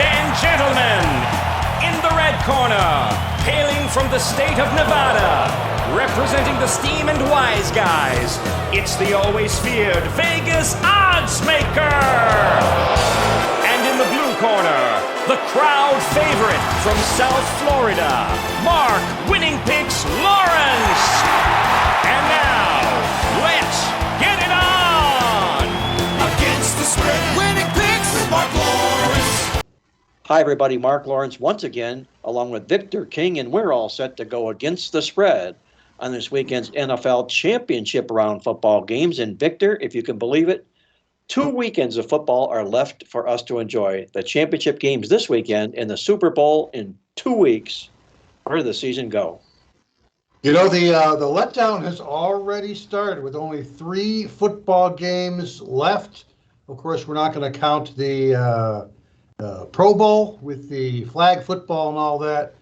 and gentlemen, in the red corner, hailing from the state of Nevada, representing the Steam and Wise Guys, it's the always feared Vegas Odds Maker! And in the blue corner, the crowd favorite from South Florida, Mark Winning Picks Lawrence! And now, let's get it on! Against the spread, Winning Picks with Mark Lawrence. Hi everybody, Mark Lawrence once again, along with Victor King, and we're all set to go against the spread on this weekend's NFL Championship round football games. And Victor, if you can believe it, 2 weekends of football are left for us to enjoy. The championship games this weekend and the Super Bowl in 2 weeks. Where did the season go? You know, the letdown has already started with only 3 football games left. Of course, we're not going to count the Pro Bowl with the flag football and all that.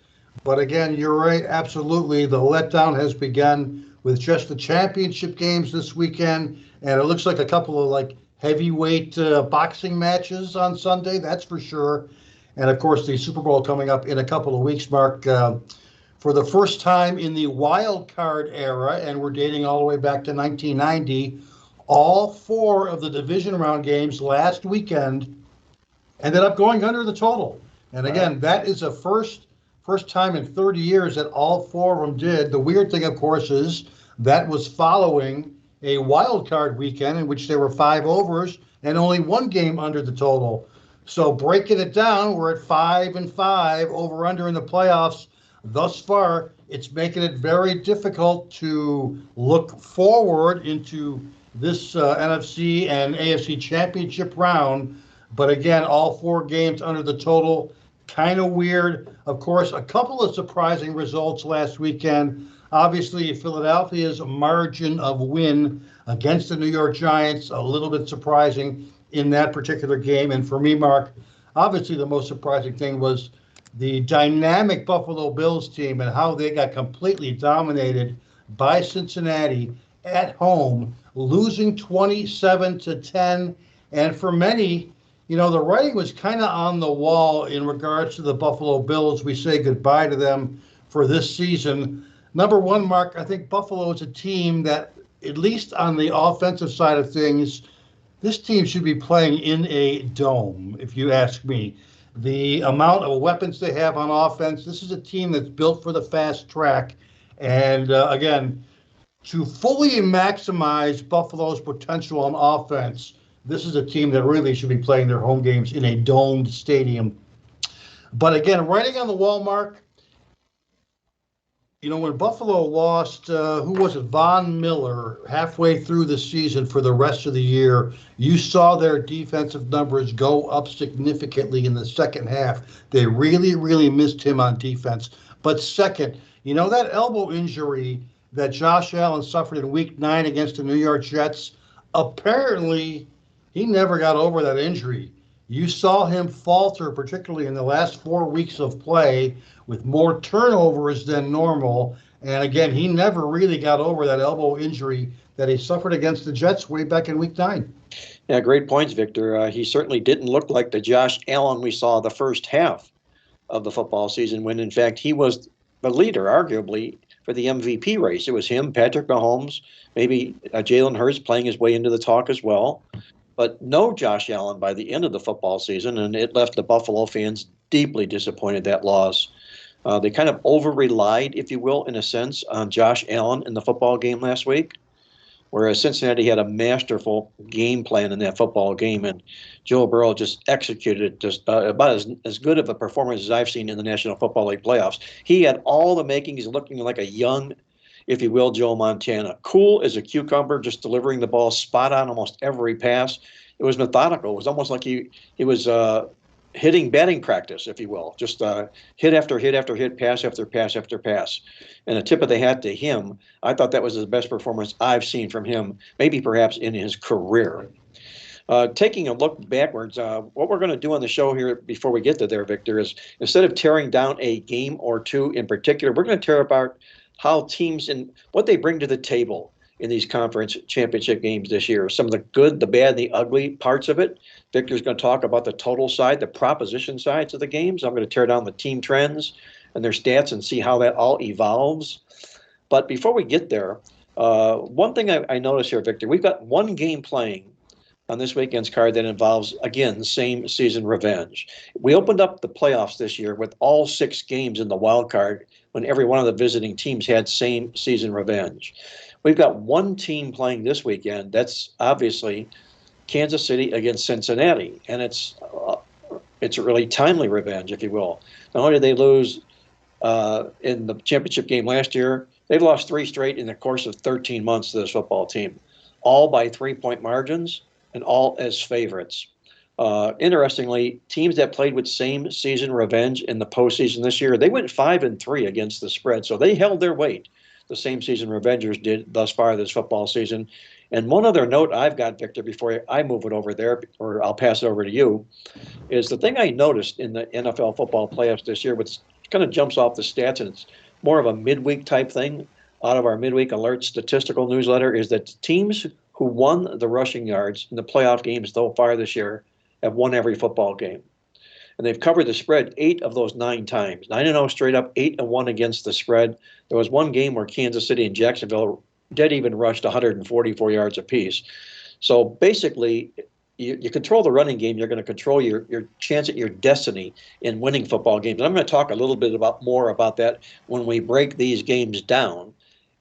But again, you're right, absolutely. The letdown has begun with just the championship games this weekend. And it looks like a couple of heavyweight boxing matches on Sunday, that's for sure. And of course, the Super Bowl coming up in a couple of weeks, Mark. For the first time in the wild card era, and we're dating all the way back to 1990, all 4 of the division round games last weekend ended up going under the total. And again, that is a first time in 30 years that all 4 of them did. The weird thing, of course, is that was following a wild card weekend in which there were 5 overs and only 1 game under the total. So breaking it down, we're at 5-5 over under in the playoffs. Thus far, it's making it very difficult to look forward into this NFC and AFC championship round. But again, all 4 games under the total, kind of weird. Of course, a couple of surprising results last weekend. Obviously, Philadelphia's margin of win against the New York Giants, a little bit surprising in that particular game. And for me, Mark, obviously the most surprising thing was the dynamic Buffalo Bills team and how they got completely dominated by Cincinnati at home, losing 27-10. And for many, you know, the writing was kind of on the wall in regards to the Buffalo Bills. We say goodbye to them for this season. Number one, Mark, I think Buffalo is a team that, at least on the offensive side of things, this team should be playing in a dome, if you ask me. The amount of weapons they have on offense, this is a team that's built for the fast track. And again, to fully maximize Buffalo's potential on offense, this is a team that really should be playing their home games in a domed stadium. But again, writing on the wall, Mark, you know, when Buffalo lost, who was it, Von Miller, halfway through the season for the rest of the year, you saw their defensive numbers go up significantly in the second half. They really, really missed him on defense. But second, you know, that elbow injury that Josh Allen suffered in Week 9 against the New York Jets, apparently he never got over that injury. You saw him falter, particularly in the last 4 weeks of play, with more turnovers than normal. And again, he never really got over that elbow injury that he suffered against the Jets way back in Week 9. Yeah, great points, Victor. He certainly didn't look like the Josh Allen we saw the first half of the football season, when in fact he was the leader, arguably, for the MVP race. It was him, Patrick Mahomes, maybe Jalen Hurts playing his way into the talk as well. But no Josh Allen by the end of the football season, and it left the Buffalo fans deeply disappointed, that loss. They kind of over-relied, if you will, in a sense, on Josh Allen in the football game last week, whereas Cincinnati had a masterful game plan in that football game, and Joe Burrow just executed it just about as good of a performance as I've seen in the National Football League playoffs. He had all the makings, looking like a young, if you will, Joe Montana. Cool as a cucumber, just delivering the ball spot on almost every pass. It was methodical. It was almost like he was hitting batting practice, if you will. Just hit after hit after hit, pass after pass after pass. And a tip of the hat to him. I thought that was the best performance I've seen from him, maybe perhaps in his career. Taking a look backwards, what we're going to do on the show here before we get to there, Victor, is instead of tearing down a game or two in particular, we're going to tear apart how teams and what they bring to the table in these conference championship games this year. Some of the good, the bad, and the ugly parts of it. Victor's going to talk about the total side, the proposition sides of the games. I'm going to tear down the team trends and their stats and see how that all evolves. But before we get there, one thing I noticed here, Victor, we've got one game playing on this weekend's card that involves, again, same season revenge. We opened up the playoffs this year with all 6 games in the wild card when every one of the visiting teams had same season revenge. We've got one team playing this weekend. That's obviously Kansas City against Cincinnati, and it's a really timely revenge, if you will. Not only did they lose in the championship game last year, they've lost 3 straight in the course of 13 months to this football team, all by 3-point margins and all as favorites. Interestingly, teams that played with same season revenge in the postseason this year, they went 5-3 against the spread, so they held their weight. The same season revengers did thus far this football season. And one other note I've got, Victor, before I move it over there, or I'll pass it over to you, is the thing I noticed in the NFL football playoffs this year, which kind of jumps off the stats, and it's more of a midweek type thing out of our midweek alert statistical newsletter, is that teams who won the rushing yards in the playoff games so far this year have won every football game. And they've covered the spread 8 of those 9 times. 9-0 straight up, 8-1 against the spread. There was one game where Kansas City and Jacksonville dead even rushed 144 yards apiece. So basically, you control the running game, you're going to control your chance at your destiny in winning football games. And I'm going to talk a little bit more about that when we break these games down.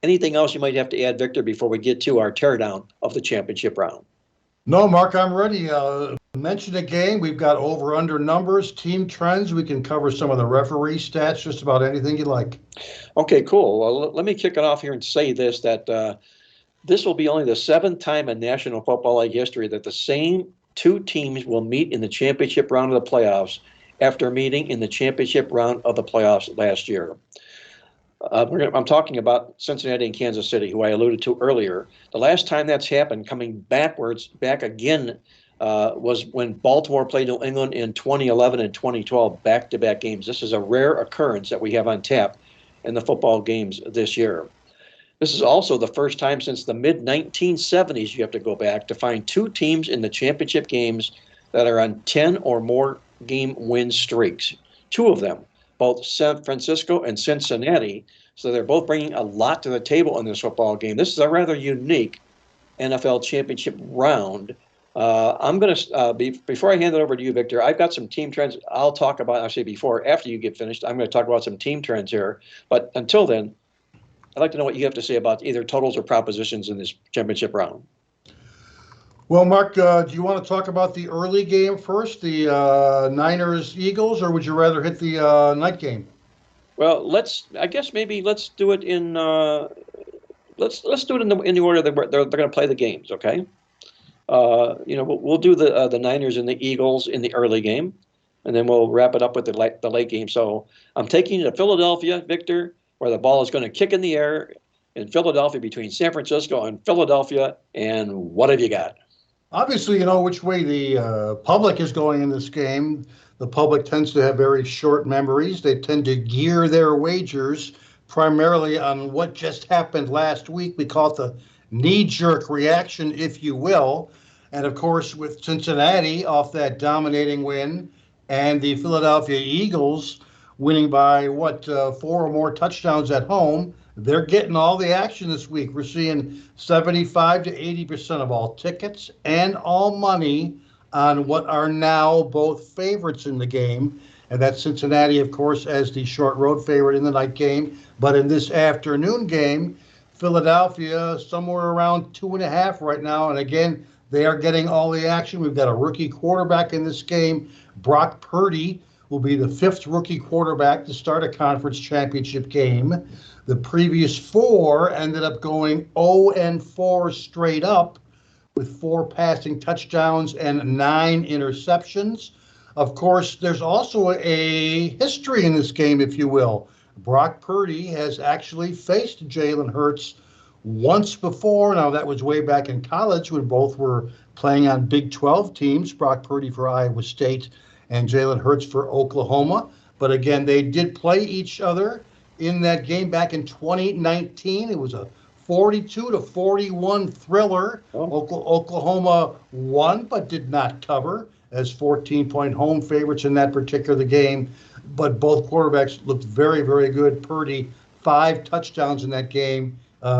Anything else you might have to add, Victor, before we get to our teardown of the championship round? No, Mark, I'm ready. Mention a game. We've got over-under numbers, team trends. We can cover some of the referee stats, just about anything you like. Okay, cool. Well, let me kick it off here and say this, that this will be only the 7th time in National Football League history that the same 2 teams will meet in the championship round of the playoffs after meeting in the championship round of the playoffs last year. I'm talking about Cincinnati and Kansas City, who I alluded to earlier. The last time that's happened, coming back again, was when Baltimore played New England in 2011 and 2012, back-to-back games. This is a rare occurrence that we have on tap in the football games this year. This is also the first time since the mid-1970s, you have to go back, to find 2 teams in the championship games that are on 10 or more game win streaks. 2 of them, both San Francisco and Cincinnati. So they're both bringing a lot to the table in this football game. This is a rather unique NFL championship round. I'm going to, before I hand it over to you, Victor, I've got some team trends I'll talk about, after you get finished, I'm going to talk about some team trends here. But until then, I'd like to know what you have to say about either totals or propositions in this championship round. Well, Mark, do you want to talk about the early game first, the Niners-Eagles, or would you rather hit the night game? Well, let's do it in let's do it in the order that they're going to play the games. Okay. We'll do the Niners and the Eagles in the early game, and then we'll wrap it up with the late game. So I'm taking you to Philadelphia, Victor, where the ball is going to kick in the air in Philadelphia between San Francisco and Philadelphia. And what have you got? Obviously, you know which way the public is going in this game. The public tends to have very short memories. They tend to gear their wagers primarily on what just happened last week. We call it the knee-jerk reaction, if you will. And, of course, with Cincinnati off that dominating win and the Philadelphia Eagles winning by, 4 or more touchdowns at home, they're getting all the action this week. We're seeing 75 to 80% of all tickets and all money on what are now both favorites in the game. And that's Cincinnati, of course, as the short road favorite in the night game. But in this afternoon game, Philadelphia somewhere around 2.5 right now. And again, they are getting all the action. We've got a rookie quarterback in this game. Brock Purdy will be the 5th rookie quarterback to start a conference championship game. The previous 4 ended up going 0-4 straight up with 4 passing touchdowns and 9 interceptions. Of course, there's also a history in this game, if you will. Brock Purdy has actually faced Jalen Hurts once before. Now, that was way back in college when both were playing on Big 12 teams, Brock Purdy for Iowa State and Jalen Hurts for Oklahoma. But again, they did play each other in that game back in 2019. It was a 42-41 thriller. Oh. Oklahoma won but did not cover as 14-point home favorites in that particular game. But both quarterbacks looked very, very good. Purdy, 5 touchdowns in that game,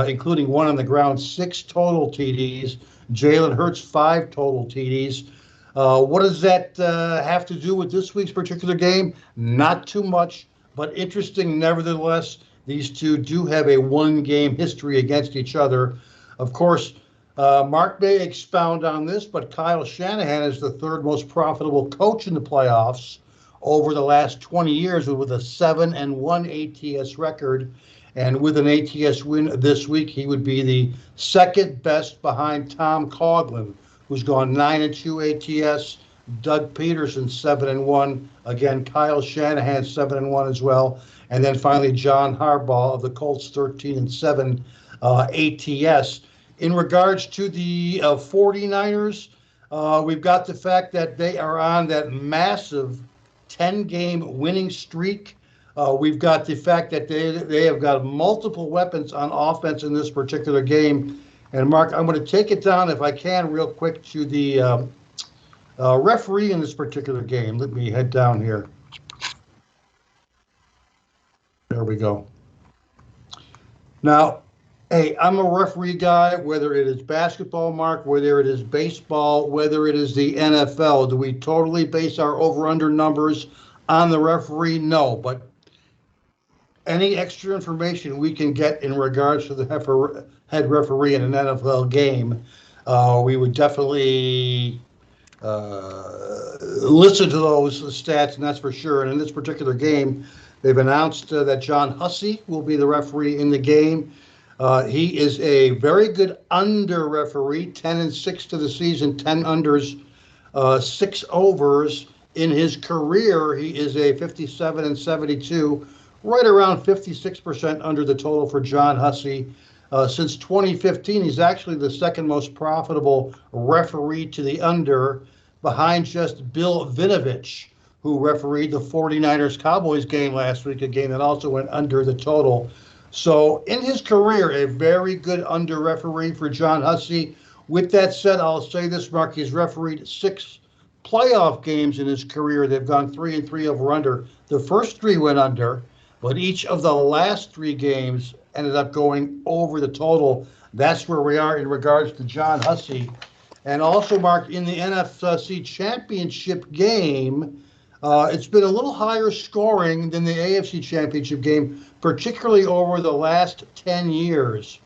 including 1 on the ground, 6 total TDs. Jalen Hurts, 5 total TDs. What does that have to do with this week's particular game? Not too much, but interesting nevertheless. These two do have a 1-game history against each other. Of course, Mark may expound on this, but Kyle Shanahan is the 3rd most profitable coach in the playoffs over the last 20 years with a 7-1 ATS record. And with an ATS win this week, he would be the 2nd best behind Tom Coughlin, who's gone 9-2 ATS. Doug Peterson, 7-1. Again, Kyle Shanahan, 7-1 as well. And then finally, John Harbaugh of the Colts, 13-7 ATS. In regards to the 49ers, we've got the fact that they are on that massive 10-game winning streak. We've got the fact that they have got multiple weapons on offense in this particular game. And Mark, I'm going to take it down, if I can, real quick to the referee in this particular game. Let me head down here. There we go. Now, hey, I'm a referee guy, whether it is basketball, Mark, whether it is baseball, whether it is the NFL. Do we totally base our over-under numbers on the referee? No, but any extra information we can get in regards to the head referee in an NFL game, we would definitely listen to those stats, and that's for sure. And in this particular game, they've announced that John Hussey will be the referee in the game. He is a very good under referee, 10-6 to the season, 10 unders, 6 overs. In his career, he is a 57-72, right around 56% under the total for John Hussey. Since 2015, he's actually the 2nd most profitable referee to the under, behind just Bill Vinovich, who refereed the 49ers-Cowboys game last week, a game that also went under the total. So in his career, a very good under referee for John Hussey. With that said, I'll say this, Mark, he's refereed 6 playoff games in his career. They've gone 3-3 over under. The first 3 went under, but each of the last 3 games ended up going over the total. That's where we are in regards to John Hussey. And also, Mark, in the NFC Championship game, it's been a little higher scoring than the AFC Championship game, particularly over the last 10 years.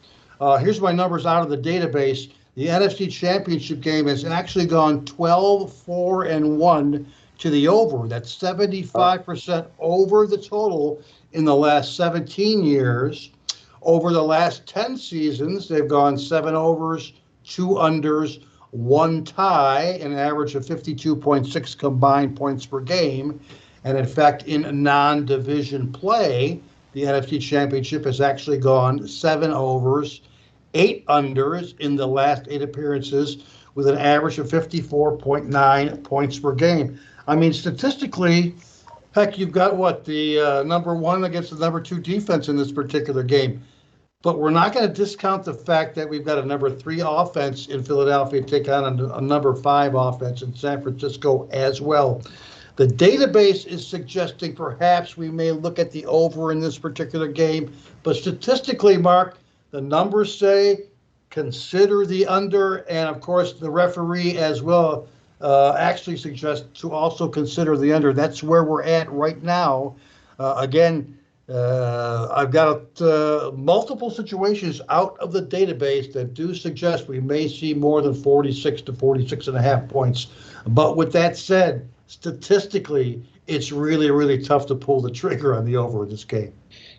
Here's my numbers out of the database. The NFC Championship game has actually gone 12-4-1 to the over. That's 75% over the total in the last 17 years. Over the last 10 seasons, they've gone 7 overs, 2 unders, 1 tie, an average of 52.6 combined points per game. And in fact, in non-division play, the NFC Championship has actually gone 7 overs, 8 unders in the last 8 appearances, with an average of 54.9 points per game. I mean, statistically, heck, you've got what, the number 1 against the number 2 defense in this particular game. But we're not going to discount the fact that we've got a number 3 offense in Philadelphia take on a number 5 offense in San Francisco as well. The database is suggesting perhaps we may look at the over in this particular game. But statistically, Mark, the numbers say consider the under. And, of course, the referee as well actually suggests to also consider the under. That's where we're at right now. Again, I've got multiple situations out of the database that do suggest we may see more than 46 to 46.5 points. But with that said, statistically, it's really, really tough to pull the trigger on the over in this game.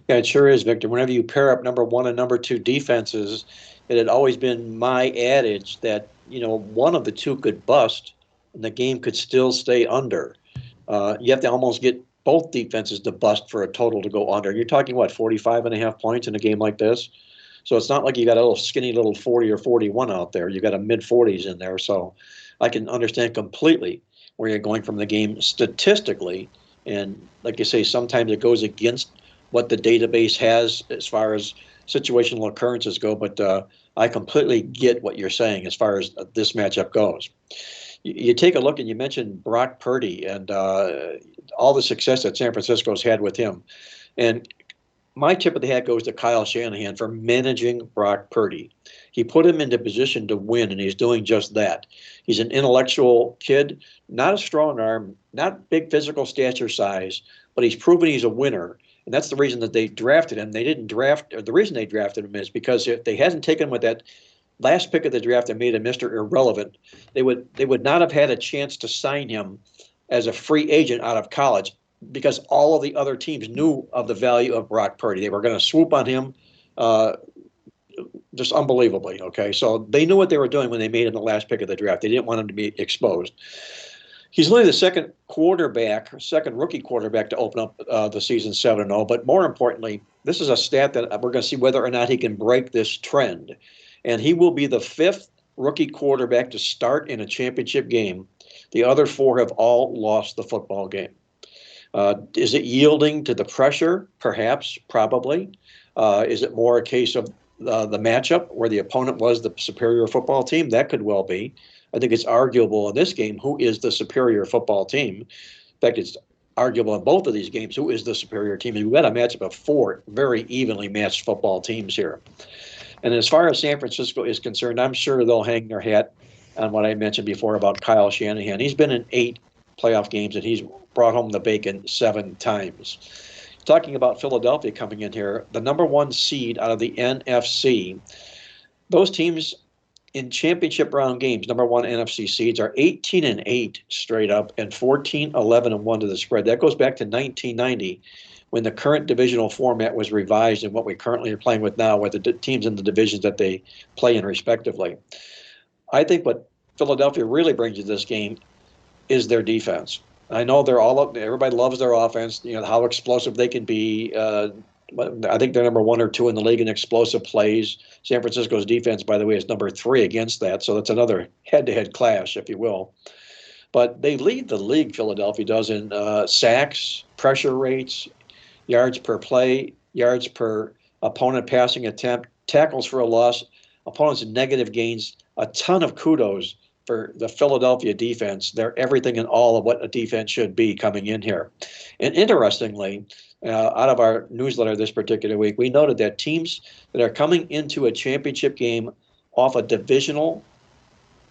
Yeah, it sure is, Victor. Whenever you pair up number 1 and number 2 defenses, it had always been my adage that, one of the 2 could bust and the game could still stay under. You have to almost get both defenses to bust for a total to go under. You're talking, 45.5 points in a game like this? So it's not like you got a little skinny little 40 or 41 out there. You got a mid-40s in there. So I can understand completely where you're going from the game statistically. And like you say, sometimes it goes against what the database has as far as situational occurrences go, but I completely get what you're saying as far as this matchup goes. You take a look, and you mentioned Brock Purdy and all the success that San Francisco's had with him. And my tip of the hat goes to Kyle Shanahan for managing Brock Purdy. He put him into position to win, and he's doing just that. He's an intellectual kid, not a strong arm, not big physical stature size, but he's proven he's a winner. And that's the reason that they drafted him. The reason they drafted him is because if they hadn't taken him with that last pick of the draft and made him Mr. Irrelevant, they would not have had a chance to sign him as a free agent out of college, because all of the other teams knew of the value of Brock Purdy. They were going to swoop on him just unbelievably, okay? So they knew what they were doing when they made him the last pick of the draft. They didn't want him to be exposed. He's only the second rookie quarterback to open up the season 7-0, but more importantly, this is a stat that we're going to see whether or not he can break this trend. And he will be the 5th rookie quarterback to start in a championship game. The other 4 have all lost the football game. Is it yielding to the pressure? Perhaps, probably. Is it more a case of the matchup where the opponent was the superior football team? That could well be. I think it's arguable in this game who is the superior football team. In fact, it's arguable in both of these games who is the superior team. We've got a matchup of 4 very evenly matched football teams here. And as far as San Francisco is concerned, I'm sure they'll hang their hat on what I mentioned before about Kyle Shanahan. He's been in 8 playoff games, and he's brought home the bacon 7 times. Talking about Philadelphia coming in here, the number 1 seed out of the NFC, those teams in championship round games, number 1 NFC seeds, are 18-8 straight up and 14-11-1 to the spread. That goes back to 1990, when the current divisional format was revised and what we currently are playing with now, with the teams in the divisions that they play in respectively. I think what Philadelphia really brings to this game is their defense. I know everybody loves their offense, how explosive they can be. I think they're number 1 or 2 in the league in explosive plays. San Francisco's defense, by the way, is number 3 against that, so that's another head-to-head clash, if you will. But they lead the league, Philadelphia does, in sacks, pressure rates, yards per play, yards per opponent passing attempt, tackles for a loss, opponents' negative gains. A ton of kudos for the Philadelphia defense. They're everything and all of what a defense should be coming in here. And interestingly, out of our newsletter this particular week, we noted that teams that are coming into a championship game off a divisional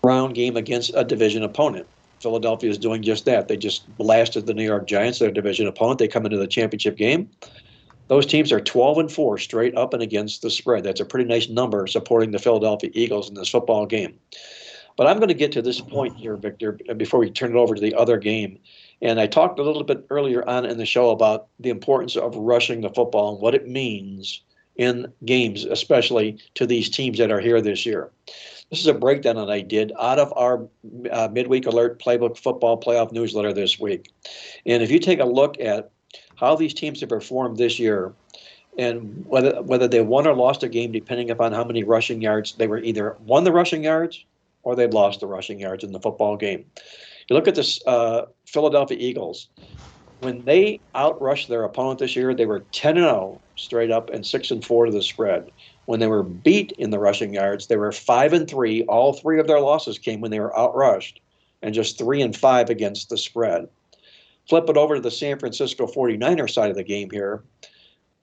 round game against a division opponent. Philadelphia is doing just that. They just blasted the New York Giants, their division opponent. They come into the championship game. Those teams are 12-4 straight up and against the spread. That's a pretty nice number supporting the Philadelphia Eagles in this football game. But I'm going to get to this point here, Victor, before we turn it over to the other game. And I talked a little bit earlier on in the show about the importance of rushing the football and what it means in games, especially to these teams that are here this year. This is a breakdown that I did out of our Midweek Alert Playbook Football Playoff newsletter this week. And if you take a look at how these teams have performed this year, and whether they won or lost a game, depending upon how many rushing yards, they were either won the rushing yards or they'd lost the rushing yards in the football game. You look at this Philadelphia Eagles. When they outrushed their opponent this year, they were 10-0 straight up and 6-4 to the spread. When they were beat in the rushing yards, they were 5-3. All 3 of their losses came when they were outrushed, and just 3-5 against the spread. Flip it over to the San Francisco 49ers side of the game here.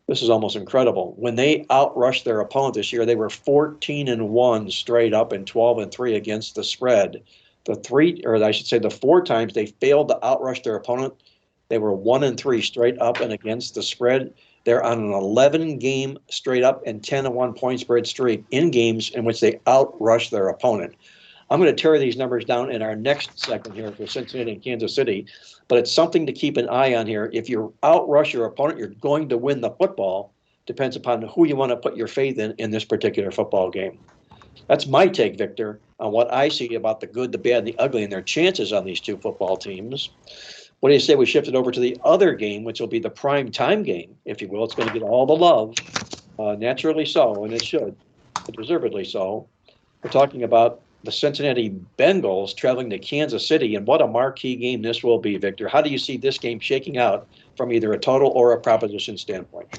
This is almost incredible. When they outrushed their opponent this year, they were 14-1 straight up and 12-3 against the spread. The 4 times they failed to outrush their opponent, they were 1-3 straight up and against the spread. They're on an 11-game straight up and 10-1 point spread streak in games in which they outrushed their opponent. I'm going to tear these numbers down in our next segment here for Cincinnati and Kansas City, but it's something to keep an eye on here. If you outrush your opponent, you're going to win the football. Depends upon who you want to put your faith in this particular football game. That's my take, Victor, on what I see about the good, the bad, and the ugly and their chances on these 2 football teams. What do you say we shift it over to the other game, which will be the prime time game, if you will? It's going to get all the love, naturally so, and it should, deservedly so. We're talking about the Cincinnati Bengals traveling to Kansas City, and what a marquee game this will be, Victor. How do you see this game shaking out from either a total or a proposition standpoint?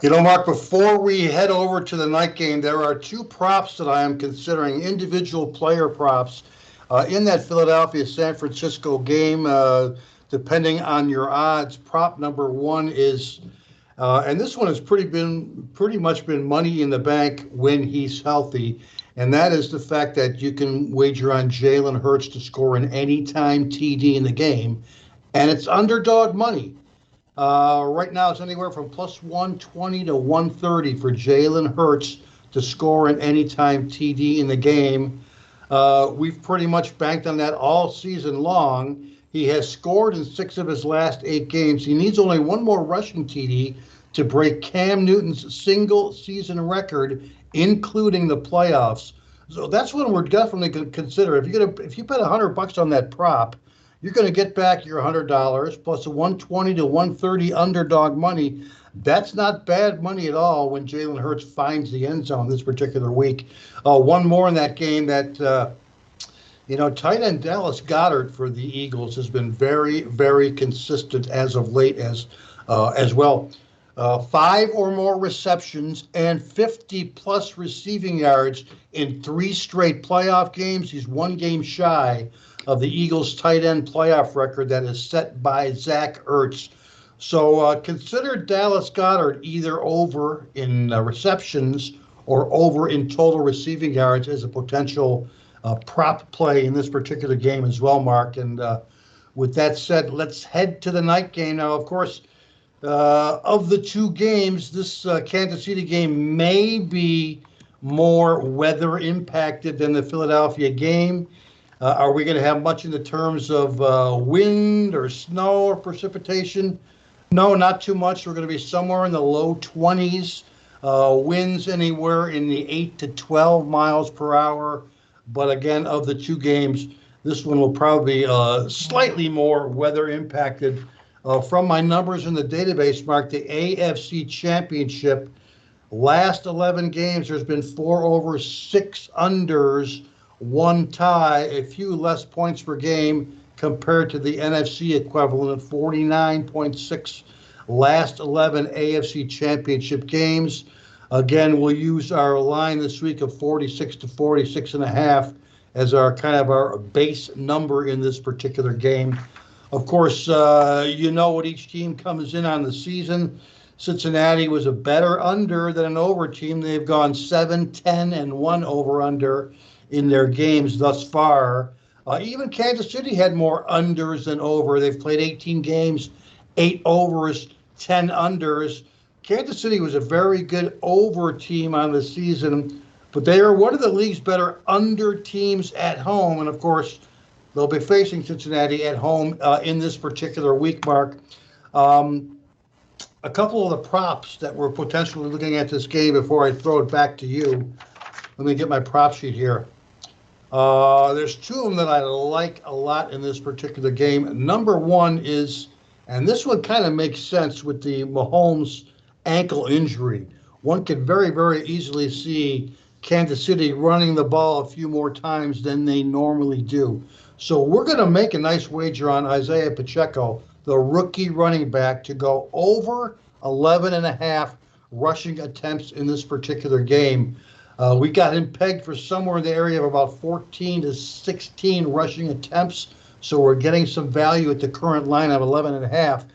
You know, Mark, before we head over to the night game, there are two props that I am considering, individual player props, in that Philadelphia-San Francisco game. Depending on your odds, prop number one is, and this one has pretty much been money in the bank when he's healthy, and that is the fact that you can wager on Jalen Hurts to score an anytime TD in the game, and it's underdog money. Right now, it's anywhere from plus 120 to 130 for Jalen Hurts to score an anytime TD in the game. We've pretty much banked on that all season long. He has scored in 6 of his last 8 games. He needs only one more rushing TD to break Cam Newton's single season record, including the playoffs. So that's one we're definitely going to consider. If you bet $100 on that prop, you're going to get back your $100 plus a 120 to 130 underdog money. That's not bad money at all when Jalen Hurts finds the end zone this particular week. One more in that game that, tight end Dallas Goedert for the Eagles has been very, very consistent as of late as well. 5 or more receptions and 50-plus receiving yards in 3 straight playoff games. He's 1 game shy of the Eagles' tight end playoff record that is set by Zach Ertz. So consider Dallas Goedert either over in receptions or over in total receiving yards as a potential prop play in this particular game as well, Mark. And with that said, let's head to the night game. Now, of course, of the 2 games, this Kansas City game may be more weather impacted than the Philadelphia game. Are we going to have much in the terms of wind or snow or precipitation? No, not too much. We're going to be somewhere in the low 20s. Winds anywhere in the 8 to 12 miles per hour. But again, of the 2 games, this one will probably be slightly more weather impacted. From my numbers in the database, Mark, the AFC Championship, last 11 games, there's been 4 overs, 6 unders, 1 tie, a few less points per game compared to the NFC equivalent of 49.6 last 11 AFC Championship games. Again, we'll use our line this week of 46 to 46.5 as our base number in this particular game. Of course, you know what each team comes in on the season. Cincinnati was a better under than an over team. They've gone 7-10 and 1 over-under in their games thus far. Even Kansas City had more unders than over. They've played 18 games, 8 overs, 10 unders. Kansas City was a very good over team on the season, but they are one of the league's better under teams at home. And of course, they'll be facing Cincinnati at home in this particular week, Mark. A couple of the props that we're potentially looking at this game before I throw it back to you. Let me get my prop sheet here. There's 2 of them that I like a lot in this particular game. Number 1 is, and this one kind of makes sense with the Mahomes ankle injury. One could very, very easily see Kansas City running the ball a few more times than they normally do. So we're going to make a nice wager on Isaiah Pacheco, the rookie running back, to go over 11.5 rushing attempts in this particular game. We got him pegged for somewhere in the area of about 14 to 16 rushing attempts. So we're getting some value at the current line of 11.5.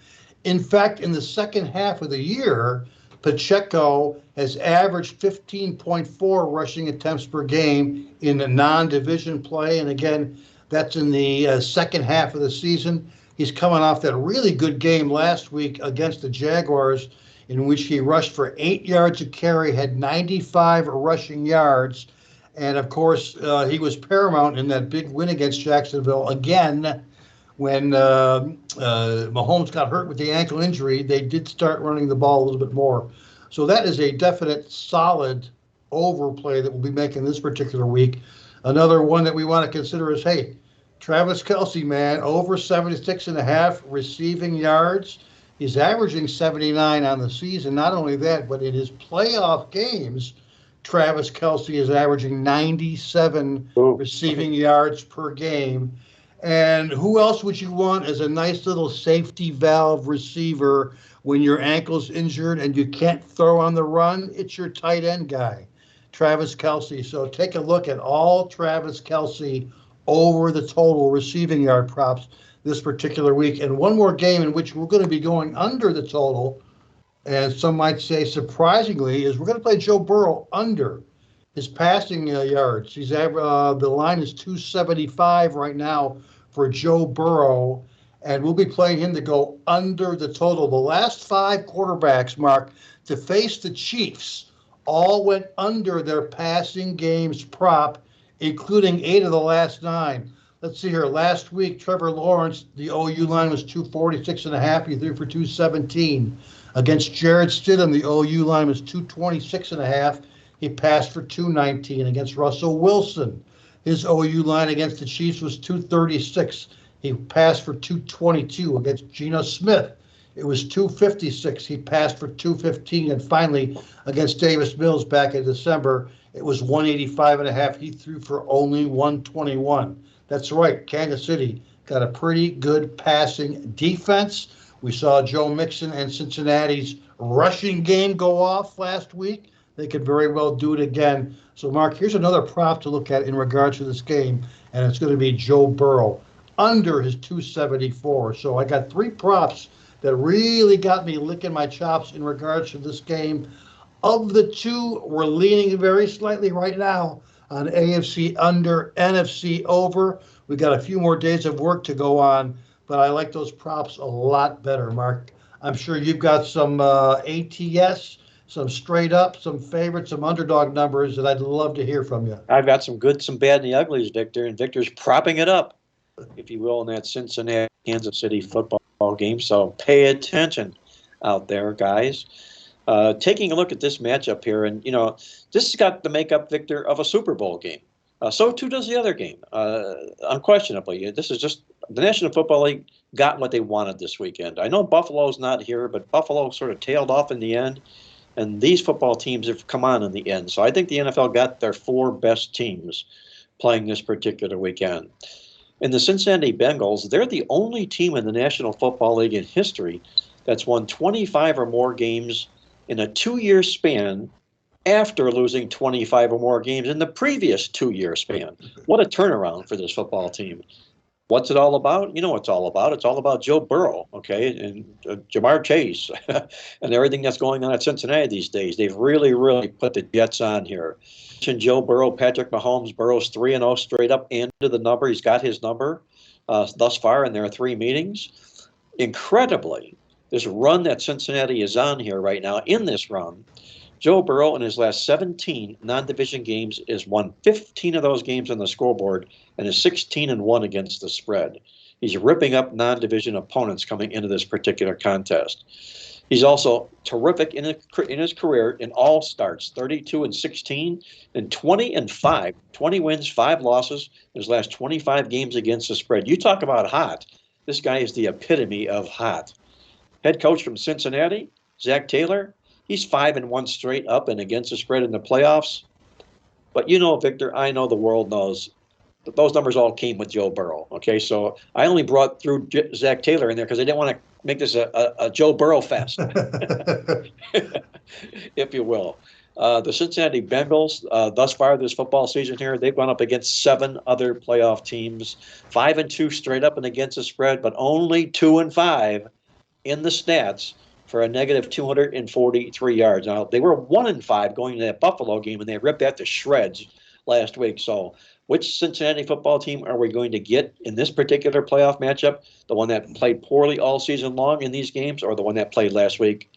In fact, in the second half of the year, Pacheco has averaged 15.4 rushing attempts per game in a non-division play. And again, that's in the second half of the season. He's coming off that really good game last week against the Jaguars, in which he rushed for 8 yards a carry, had 95 rushing yards. And of course, he was paramount in that big win against Jacksonville. Again, when Mahomes got hurt with the ankle injury, they did start running the ball a little bit more. So that is a definite solid overplay that we'll be making this particular week. Another one that we want to consider is, hey, Travis Kelce, man, over 76.5 receiving yards. He's averaging 79 on the season. Not only that, but in his playoff games, Travis Kelce is averaging 97 receiving yards per game. And who else would you want as a nice little safety valve receiver when your ankle's injured and you can't throw on the run? It's your tight end guy, Travis Kelce. So take a look at all Travis Kelce over the total receiving yard props this particular week. And one more game in which we're going to be going under the total, and some might say surprisingly, is we're going to play Joe Burrow under his passing yards. The line is 275 right now for Joe Burrow, and we'll be playing him to go under the total. The last 5 quarterbacks, Mark, to face the Chiefs all went under their passing games prop, including 8 of the last 9. Let's see here. Last week, Trevor Lawrence, the OU line was 246.5. He threw for 217. Against Jared Stidham, the OU line was 226.5. He passed for 219. Against Russell Wilson, his OU line against the Chiefs was 236. He passed for 222. Against Geno Smith, it was 256. He passed for 215. And finally, against Davis Mills back in December, it was 185.5. He threw for only 121. That's right. Kansas City got a pretty good passing defense. We saw Joe Mixon and Cincinnati's rushing game go off last week. They could very well do it again. So, Mark, here's another prop to look at in regards to this game, and it's going to be Joe Burrow under his 274. So I got 3 props that really got me licking my chops in regards to this game. Of the 2, we're leaning very slightly right now on AFC under, NFC over. We got a few more days of work to go on, but I like those props a lot better, Mark. I'm sure you've got some ATS, some straight up, some favorites, some underdog numbers that I'd love to hear from you. I've got some good, some bad, and the uglies, Victor, and Victor's propping it up, if you will, in that Cincinnati, Kansas City football game. So pay attention out there, guys. Taking a look at this matchup here, and, this has got the makeup, Victor, of a Super Bowl game. So too does the other game, unquestionably. This is just the National Football League got what they wanted this weekend. I know Buffalo's not here, but Buffalo sort of tailed off in the end, and these football teams have come on in the end. So I think the NFL got their 4 best teams playing this particular weekend. And the Cincinnati Bengals, they're the only team in the National Football League in history that's won 25 or more games in a 2-year span after losing 25 or more games in the previous 2-year span. What a turnaround for this football team. What's it all about? You know what it's all about. It's all about Joe Burrow, okay, and Jamar Chase and everything that's going on at Cincinnati these days. They've really, really put the Jets on here. And Joe Burrow, Patrick Mahomes, Burrow's 3-0 straight up and to the number. He's got his number thus far in their 3 meetings. Incredibly, this run that Cincinnati is on here right now, in this run, Joe Burrow in his last 17 non-division games has won 15 of those games on the scoreboard and is 16-1 against the spread. He's ripping up non-division opponents coming into this particular contest. He's also terrific in his career in all starts, 32-16 and 20-5. 20 wins, 5 losses in his last 25 games against the spread. You talk about hot. This guy is the epitome of hot. Head coach from Cincinnati, Zach Taylor, he's 5-1 straight up and against the spread in the playoffs. But Victor, I know the world knows that those numbers all came with Joe Burrow. Okay, so I only brought through Zach Taylor in there because I didn't want to make this a Joe Burrow fest, if you will. The Cincinnati Bengals, thus far this football season here, they've gone up against 7 other playoff teams, 5-2 straight up and against the spread, but only 2-5 in the stats for a negative 243 yards. Now, they were 1-5 going to that Buffalo game, and they ripped that to shreds last week. So which Cincinnati football team are we going to get in this particular playoff matchup? The one that played poorly all season long in these games, or the one that played last week?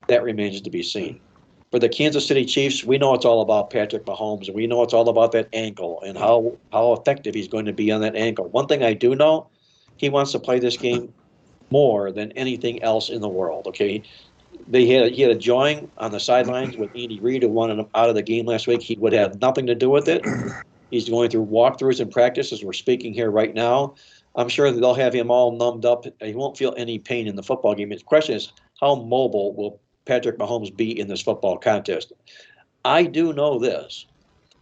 That remains to be seen. For the Kansas City Chiefs, we know it's all about Patrick Mahomes, and we know it's all about that ankle and how effective he's going to be on that ankle. One thing I do know, he wants to play this game more than anything else in the world, okay? He had a join on the sidelines with Andy Reid, who wanted him out of the game last week. He would have nothing to do with it. He's going through walkthroughs and practice as we're speaking here right now. I'm sure that they'll have him all numbed up. He won't feel any pain in the football game. The question is, how mobile will Patrick Mahomes be in this football contest? I do know this.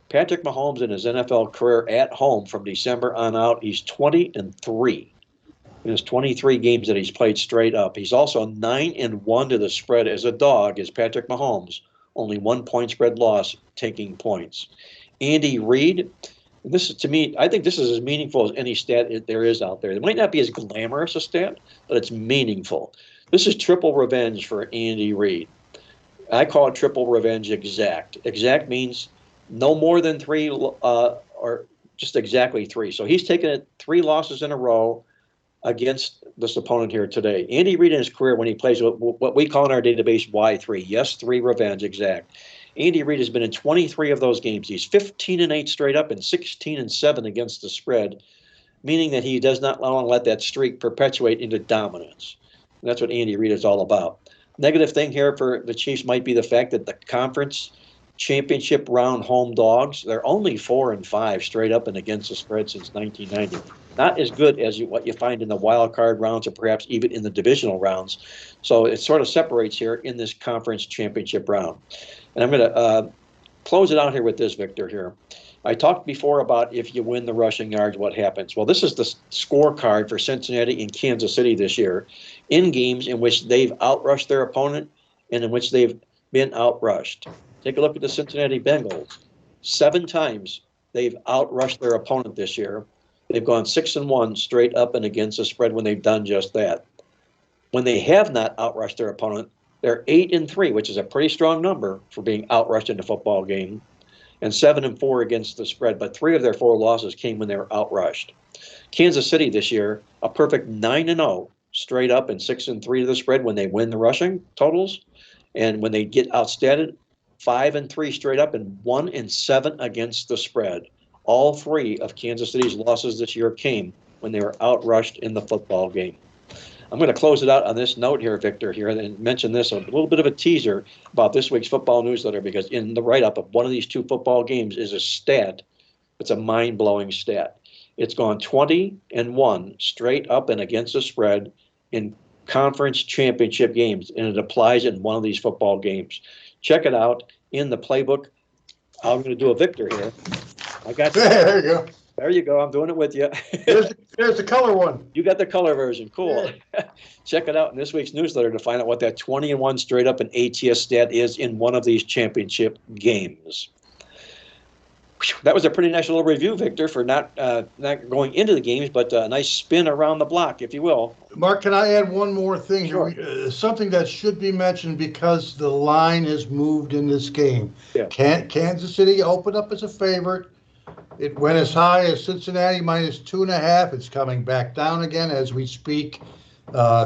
Patrick Mahomes in his NFL career at home from December on out, he's 20-3 in his 23 games that he's played straight up. He's also 9-1 to the spread as a dog, as Patrick Mahomes, only 1 point spread loss, taking points. Andy Reid, this is, to me, I think this is as meaningful as any stat there is out there. It might not be as glamorous a stat, but it's meaningful. This is triple revenge for Andy Reid. I call it triple revenge exact. Exact means no more than 3 or just exactly 3. So he's taken it 3 losses in a row against this opponent here today. Andy Reid in his career, when he plays what we call in our database Y3, yes, 3 revenge exact. Andy Reid has been in 23 of those games. He's 15-8 straight up and 16-7 against the spread, meaning that he does not want to let that streak perpetuate into dominance. And that's what Andy Reid is all about. Negative thing here for the Chiefs might be the fact that the conference championship round home dogs, they're only 4-5 straight up and against the spread since 1990. Not as good as what you find in the wild card rounds or perhaps even in the divisional rounds. So it sort of separates here in this conference championship round. And I'm going to close it out here with this, Victor, here. I talked before about if you win the rushing yards, what happens. Well, this is the scorecard for Cincinnati and Kansas City this year in games in which they've outrushed their opponent and in which they've been outrushed. Take a look at the Cincinnati Bengals. 7 times they've outrushed their opponent this year. They've gone 6-1 straight up and against the spread when they've done just that. When they have not outrushed their opponent, they're 8-3, which is a pretty strong number for being outrushed in a football game, and 7-4 against the spread. But 3 of their 4 losses came when they were outrushed. Kansas City this year, a perfect 9-0 straight up and 6-3 to the spread when they win the rushing totals, and when they get outstatted, 5-3 straight up and 1-7 against the spread. All 3 of Kansas City's losses this year came when they were outrushed in the football game. I'm going to close it out on this note here, Victor, here, and mention this, a little bit of a teaser about this week's football newsletter, because in the write-up of one of these 2 football games is a stat. It's a mind-blowing stat. It's gone 20-1 straight up and against the spread in conference championship games, and it applies in one of these football games. Check it out in the playbook. I'm going to do a Victor here. I got there you go. There you go. I'm doing it with you. There's the color one. You got the color version. Cool. Yeah. Check it out in this week's newsletter to find out what that 20-1 straight up and ATS stat is in one of these championship games. That was a pretty nice little review, Victor, for not going into the games, but a nice spin around the block, if you will. Mark, can I add one more thing? Sure. Something that should be mentioned because the line has moved in this game. Yeah. Kansas City opened up as a favorite. It went as high as Cincinnati -2.5. It's coming back down again as we speak.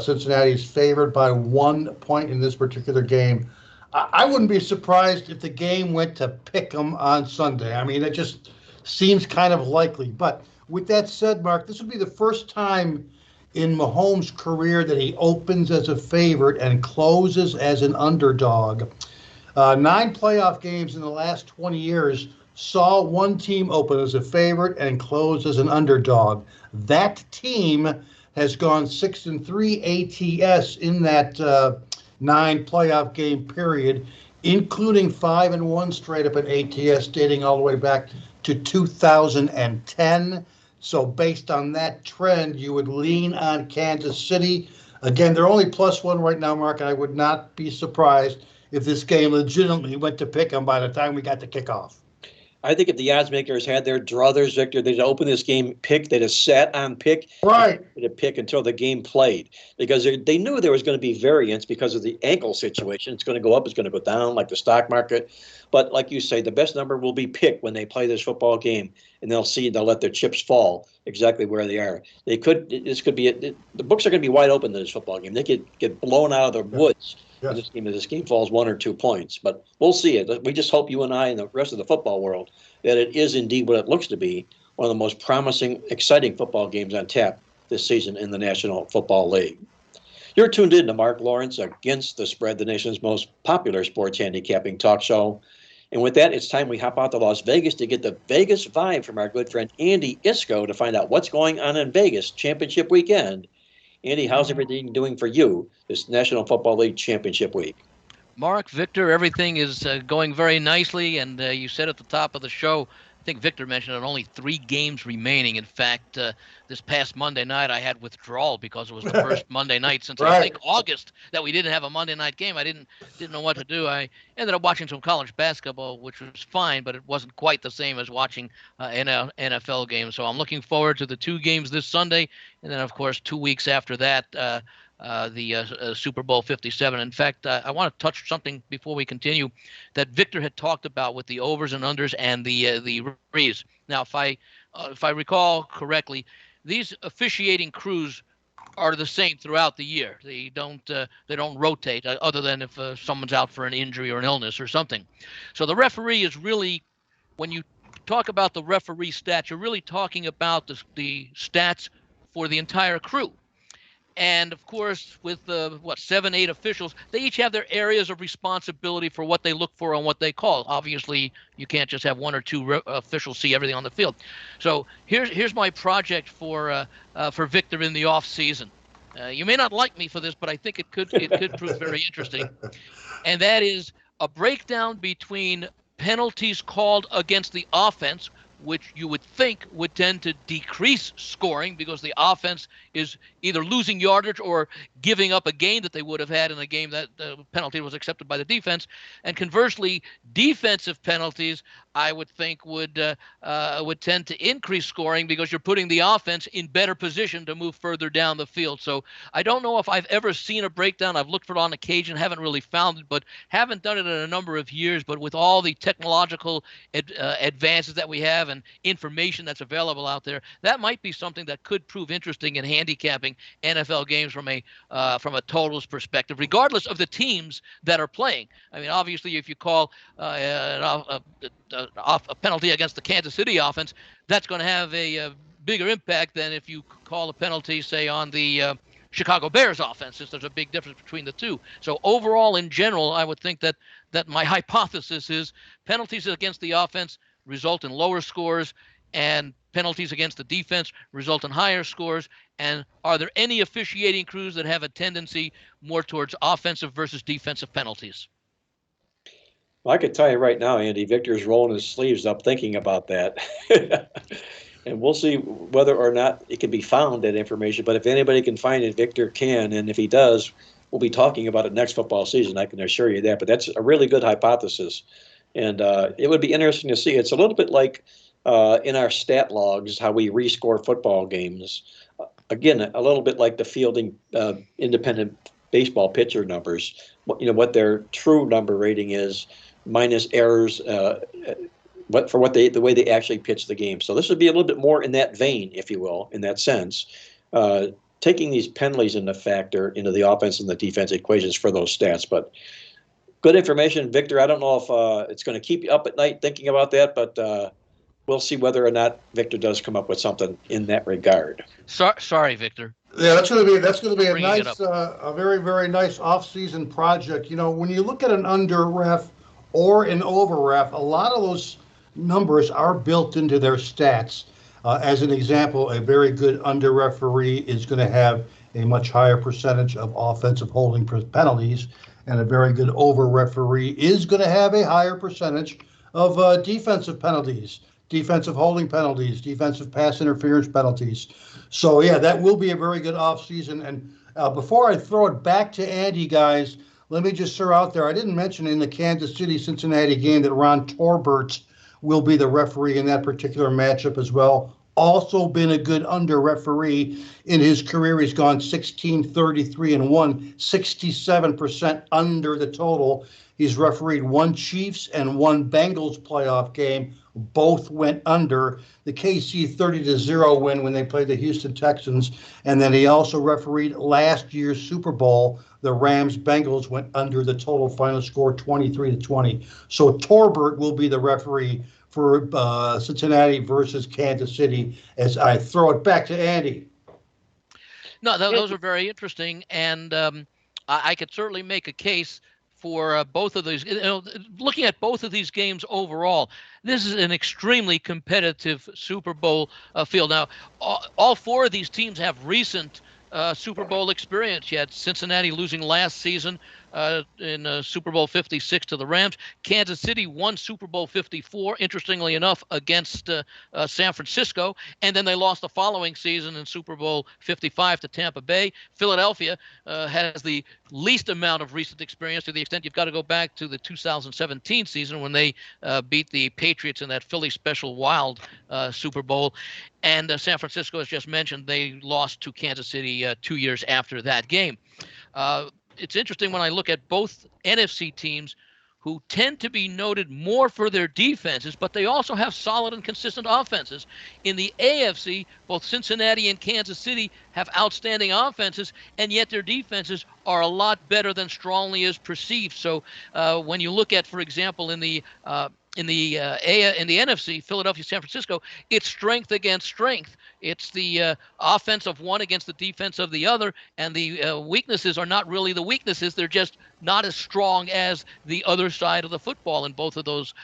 Cincinnati's favored by 1 point in this particular game. I wouldn't be surprised if the game went to pick'em on Sunday. I mean, it just seems kind of likely. But with that said, Mark, this would be the first time in Mahomes' career that he opens as a favorite and closes as an underdog. 9 playoff games in the last 20 years saw one team open as a favorite and close as an underdog. That team has gone 6-3 ATS in that 9 playoff game period, including 5-1 straight up at ATS, dating all the way back to 2010. So based on that trend, you would lean on Kansas City. Again, they're only +1 right now, Mark, and I would not be surprised if this game legitimately went to pick 'em by the time we got to kickoff. I think if the odds makers had their druthers, Victor, they'd open this game pick. They'd have sat on pick. Right. They'd have pick until the game played, because they knew there was going to be variance because of the ankle situation. It's going to go up. It's going to go down like the stock market. But like you say, the best number will be picked when they play this football game, and they'll let their chips fall exactly where they are. The books are going to be wide open in this football game. They could get blown out of the woods. Yes. This game falls 1 or 2 points, but we'll see it. We just hope you and I and the rest of the football world that it is indeed what it looks to be, one of the most promising, exciting football games on tap this season in the National Football League. You're tuned in to Mark Lawrence Against the Spread, the nation's most popular sports handicapping talk show. And with that, it's time we hop out to Las Vegas to get the Vegas vibe from our good friend Andy Iskoe to find out what's going on in Vegas championship weekend. Andy, how's everything doing for you this National Football League championship week? Mark, Victor, everything is going very nicely, and you said at the top of the show, I think Victor mentioned it, only 3 games remaining. In fact, this past Monday night, I had withdrawal because it was the first Monday night since I Right. think August that we didn't have a Monday night game. I didn't know what to do. I ended up watching some college basketball, which was fine, but it wasn't quite the same as watching NFL games. So I'm looking forward to the 2 games this Sunday, and then of course 2 weeks after that. The Super Bowl 57. In fact, I want to touch something before we continue that Victor had talked about with the overs and unders and the referees. Now, if I recall correctly, these officiating crews are the same throughout the year. They don't rotate other than if someone's out for an injury or an illness or something. So the referee is really, when you talk about the referee stats, you're really talking about the stats for the entire crew. And of course, with 7, 8 officials, they each have their areas of responsibility for what they look for and what they call. Obviously, you can't just have 1 or 2 officials see everything on the field. So here's my project for Victor in the off season. You may not like me for this, but I think it could prove very interesting. And that is a breakdown between penalties called against the offense, which you would think would tend to decrease scoring because the offense is either losing yardage or giving up a gain that they would have had in a game that the penalty was accepted by the defense. And conversely, defensive penalties, I would think, would tend to increase scoring because you're putting the offense in better position to move further down the field. So I don't know if I've ever seen a breakdown. I've looked for it on occasion, haven't really found it, but haven't done it in a number of years. But with all the technological advances that we have and information that's available out there, that might be something that could prove interesting in handicapping NFL games from a totals perspective, regardless of the teams that are playing. I mean, obviously, if you call a penalty against the Kansas City offense, that's going to have a bigger impact than if you call a penalty, say, on the Chicago Bears offense, since there's a big difference between the two. So overall, in general, I would think that my hypothesis is penalties against the offense result in lower scores, and penalties against the defense result in higher scores. And are there any officiating crews that have a tendency more towards offensive versus defensive penalties? Well, I could tell you right now, Andy, Victor's rolling his sleeves up thinking about that. And we'll see whether or not it can be found, that information. But if anybody can find it, Victor can. And if he does, we'll be talking about it next football season. I can assure you that. But that's a really good hypothesis. And it would be interesting to see. It's a little bit like in our stat logs, how we rescore football games. Again, a little bit like the fielding independent baseball pitcher numbers. What their true number rating is minus errors. The way they actually pitch the game. So this would be a little bit more in that vein, if you will, in that sense, taking these penalties into factor into the offense and the defense equations for those stats. But good information, Victor. I don't know if it's going to keep you up at night thinking about that, but we'll see whether or not Victor does come up with something in that regard. Sorry, Victor. Yeah, that's going to be a Bringing it nice, up. a very, very nice off-season project. When you look at an under ref or an over ref, a lot of those numbers are built into their stats. As an example, a very good under referee is going to have a much higher percentage of offensive holding penalties, and a very good over referee is going to have a higher percentage of defensive penalties, defensive holding penalties, defensive pass interference penalties. So, yeah, that will be a very good offseason. And before I throw it back to Andy, guys, let me just throw out there, I didn't mention in the Kansas City-Cincinnati game that Ron Torbert will be the referee in that particular matchup as well. Also been a good under referee in his career. He's gone 16-33-1, 67% under the total. He's refereed 1 Chiefs and 1 Bengals playoff game. Both went under. The KC 30-0 win when they played the Houston Texans. And then he also refereed last year's Super Bowl. The Rams-Bengals went under the total final score 23-20. So Torbert will be the referee for Cincinnati versus Kansas City as I throw it back to Andy. No, those are very interesting, and I could certainly make a case for both of these. Looking at both of these games overall, this is an extremely competitive Super Bowl field. Now, all 4 of these teams have recent Super Bowl experience. You had Cincinnati losing last season in Super Bowl 56 to the Rams. Kansas City won Super Bowl 54, interestingly enough, against San Francisco, and then they lost the following season in Super Bowl 55 to Tampa Bay. Philadelphia has the least amount of recent experience, to the extent you've got to go back to the 2017 season when they beat the Patriots in that Philly Special Wild Super Bowl. And San Francisco, as just mentioned, they lost to Kansas City 2 years after that game. It's interesting when I look at both NFC teams, who tend to be noted more for their defenses, but they also have solid and consistent offenses. In the AFC, both Cincinnati and Kansas City have outstanding offenses, and yet their defenses are a lot better than strongly is perceived. So when you look at, for example, in the NFC, Philadelphia, San Francisco, it's strength against strength. It's the offense of one against the defense of the other, and the weaknesses are not really the weaknesses. They're just not as strong as the other side of the football in both of those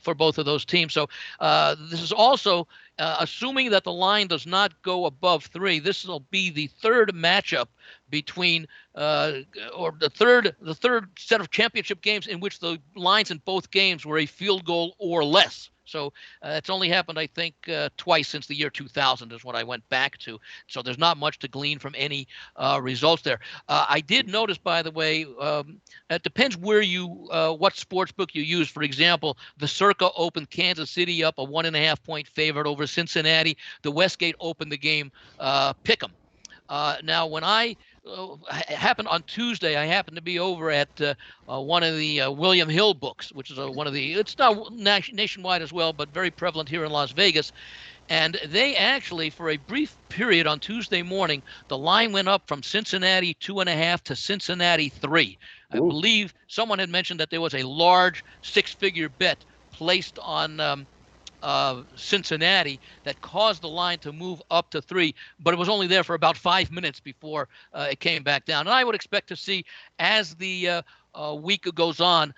for both of those teams. So this is also assuming that the line does not go above 3. This will be the third matchup between or the third set of championship games in which the lines in both games were a field goal or less. So it's only happened, I think, twice since the year 2000 is what I went back to. So there's not much to glean from any results there. I did notice, by the way, it depends where you, what sports book you use. For example, the Circa opened Kansas City up a 1.5-point favorite over Cincinnati. The Westgate opened the game pick'em. Now, when happened on Tuesday, I happened to be over at one of the William Hill books, which is one of the, it's not nationwide as well, but very prevalent here in Las Vegas. And they actually, for a brief period on Tuesday morning, the line went up from Cincinnati 2.5 to Cincinnati 3. I believe someone had mentioned that there was a large 6-figure bet placed on Cincinnati that caused the line to move up to 3, but it was only there for about 5 minutes before it came back down. And I would expect to see, as the week goes on,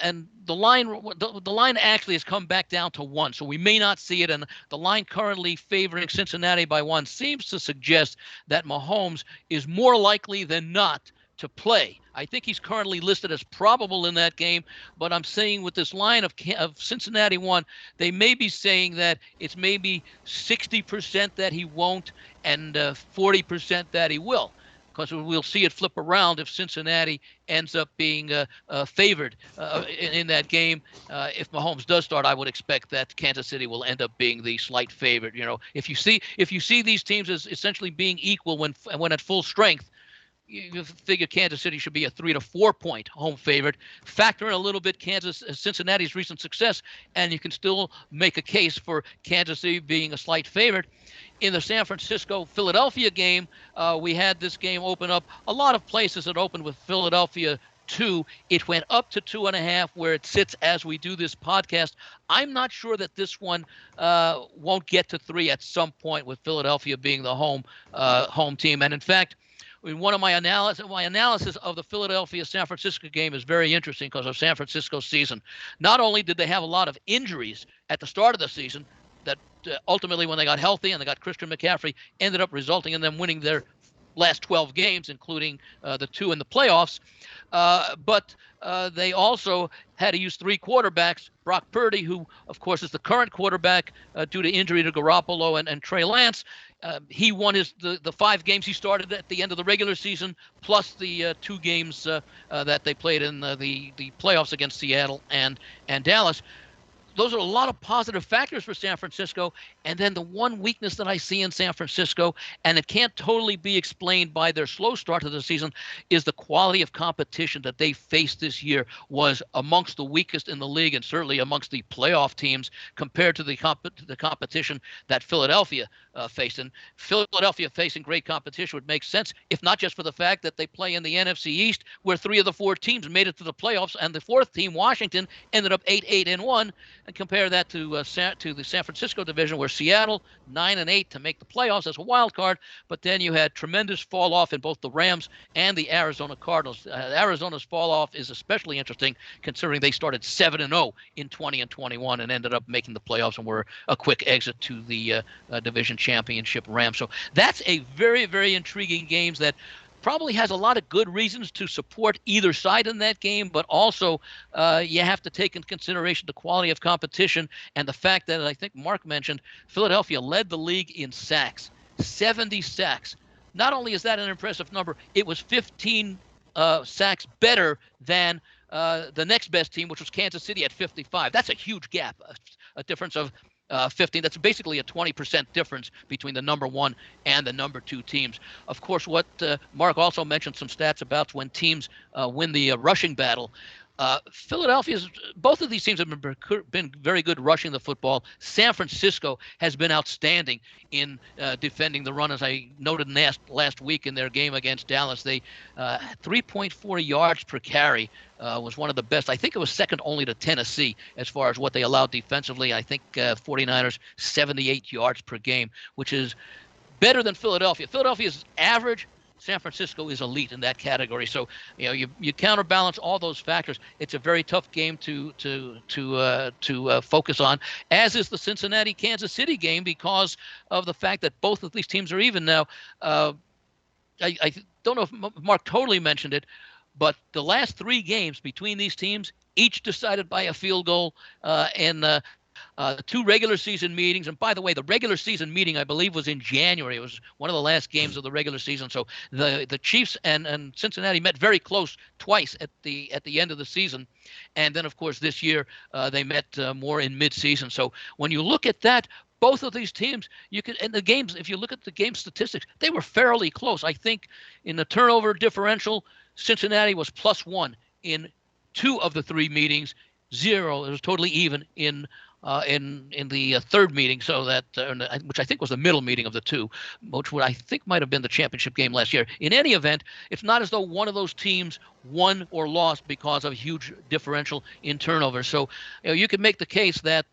and the line actually has come back down to 1, so we may not see it. And the line currently favoring Cincinnati by 1 seems to suggest that Mahomes is more likely than not to play. I think he's currently listed as probable in that game, but I'm saying with this line of Cincinnati 1, they may be saying that it's maybe 60% that he won't and 40% that he will, because we'll see it flip around if Cincinnati ends up being favored in that game. If Mahomes does start, I would expect that Kansas City will end up being the slight favorite. You know, if you see these teams as essentially being equal when at full strength, you figure Kansas City should be a 3 to 4 point home favorite. Factor in a little bit Cincinnati's recent success, and you can still make a case for Kansas City being a slight favorite. In the San Francisco-Philadelphia game, we had this game open up. A lot of places that opened with Philadelphia 2. It went up to 2.5, where it sits as we do this podcast. I'm not sure that this one won't get to 3 at some point, with Philadelphia being the home team. And in fact, in one of my analysis of the Philadelphia-San Francisco game is very interesting because of San Francisco's season. Not only did they have a lot of injuries at the start of the season that ultimately, when they got healthy and they got Christian McCaffrey, ended up resulting in them winning their last 12 games, including the 2 in the playoffs. But they also had to use 3 quarterbacks. Brock Purdy, who, of course, is the current quarterback due to injury to Garoppolo and Trey Lance, he won the 5 games he started at the end of the regular season, plus the 2 games that they played in the playoffs against Seattle and Dallas. Those are a lot of positive factors for San Francisco. And then the one weakness that I see in San Francisco, and it can't totally be explained by their slow start to the season, is the quality of competition that they faced this year was amongst the weakest in the league, and certainly amongst the playoff teams compared to the competition that Philadelphia faced. And Philadelphia facing great competition would make sense, if not just for the fact that they play in the NFC East, where 3 of the 4 teams made it to the playoffs, and the 4th team, Washington, ended up 8-1. And compare that to the San Francisco division, where Seattle 9-8 to make the playoffs as a wild card, but then you had tremendous fall off in both the Rams and the Arizona Cardinals. Arizona's fall off is especially interesting considering they started 7-0 in 20 and 21 and ended up making the playoffs and were a quick exit to the division championship Rams. So that's a very, very intriguing game that probably has a lot of good reasons to support either side in that game, but also you have to take into consideration the quality of competition and the fact that, I think Mark mentioned, Philadelphia led the league in sacks, 70 sacks. Not only is that an impressive number, it was 15 sacks better than the next best team, which was Kansas City at 55. That's a huge gap, a difference of 15. That's basically a 20% difference between the number one and the number two teams. Of course, what Mark also mentioned some stats about when teams win the rushing battle. Both of these teams have been very good rushing the football. San Francisco has been outstanding in defending the run, as I noted last week in their game against Dallas. They 3.4 yards per carry was one of the best. I think it was second only to Tennessee as far as what they allowed defensively. I think 49ers 78 yards per game, which is better than Philadelphia. Philadelphia's average. San Francisco is elite in that category. So, you counterbalance all those factors. It's a very tough game to focus on, as is the Cincinnati-Kansas City game, because of the fact that both of these teams are even now. I don't know if Mark totally mentioned it, but the last three games between these teams, each decided by a field goal, and two regular season meetings. And by the way, the regular season meeting, I believe, was in January. It was one of the last games of the regular season. So the Chiefs and Cincinnati met very close twice at the end of the season. And then, of course, this year they met more in midseason. So when you look at that, both of these teams, and the games, if you look at the game statistics, they were fairly close. I think in the turnover differential, Cincinnati was +1 in two of the three meetings. 0. It was totally even in the third meeting, so that which I think was the middle meeting of the two, which I think might have been the championship game last year. In any event, it's not as though one of those teams won or lost because of a huge differential in turnover. So you could make the case that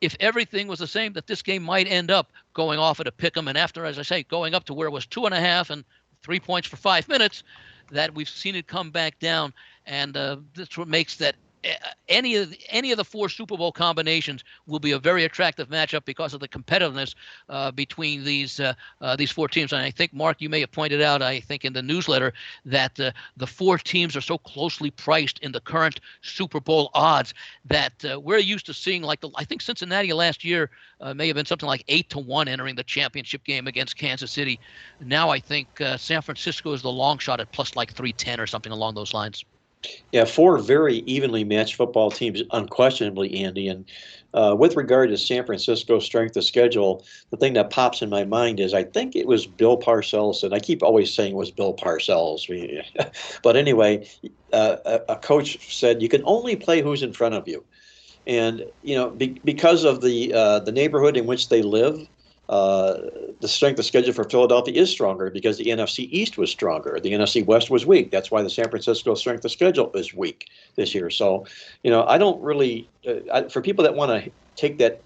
if everything was the same, that this game might end up going off at a pick'em, and after, as I say, going up to where it was 2.5 and 3 points for 5 minutes, that we've seen it come back down, and that's what makes that any of the four Super Bowl combinations will be a very attractive matchup because of the competitiveness between these four teams. And I think, Mark, you may have pointed out, I think in the newsletter, that the four teams are so closely priced in the current Super Bowl odds that we're used to seeing, like I think Cincinnati last year may have been something like 8-1 entering the championship game against Kansas City. Now I think San Francisco is the long shot at plus like 310 or something along those lines. Yeah, four very evenly matched football teams, unquestionably, Andy. And with regard to San Francisco's strength of schedule, the thing that pops in my mind is I think it was Bill Parcells, and I keep always saying it was Bill Parcells. But anyway, a coach said you can only play who's in front of you. And, because of the neighborhood in which they live, the strength of schedule for Philadelphia is stronger because the NFC East was stronger. The NFC West was weak. That's why the San Francisco strength of schedule is weak this year. So, I don't really, for people that want to take that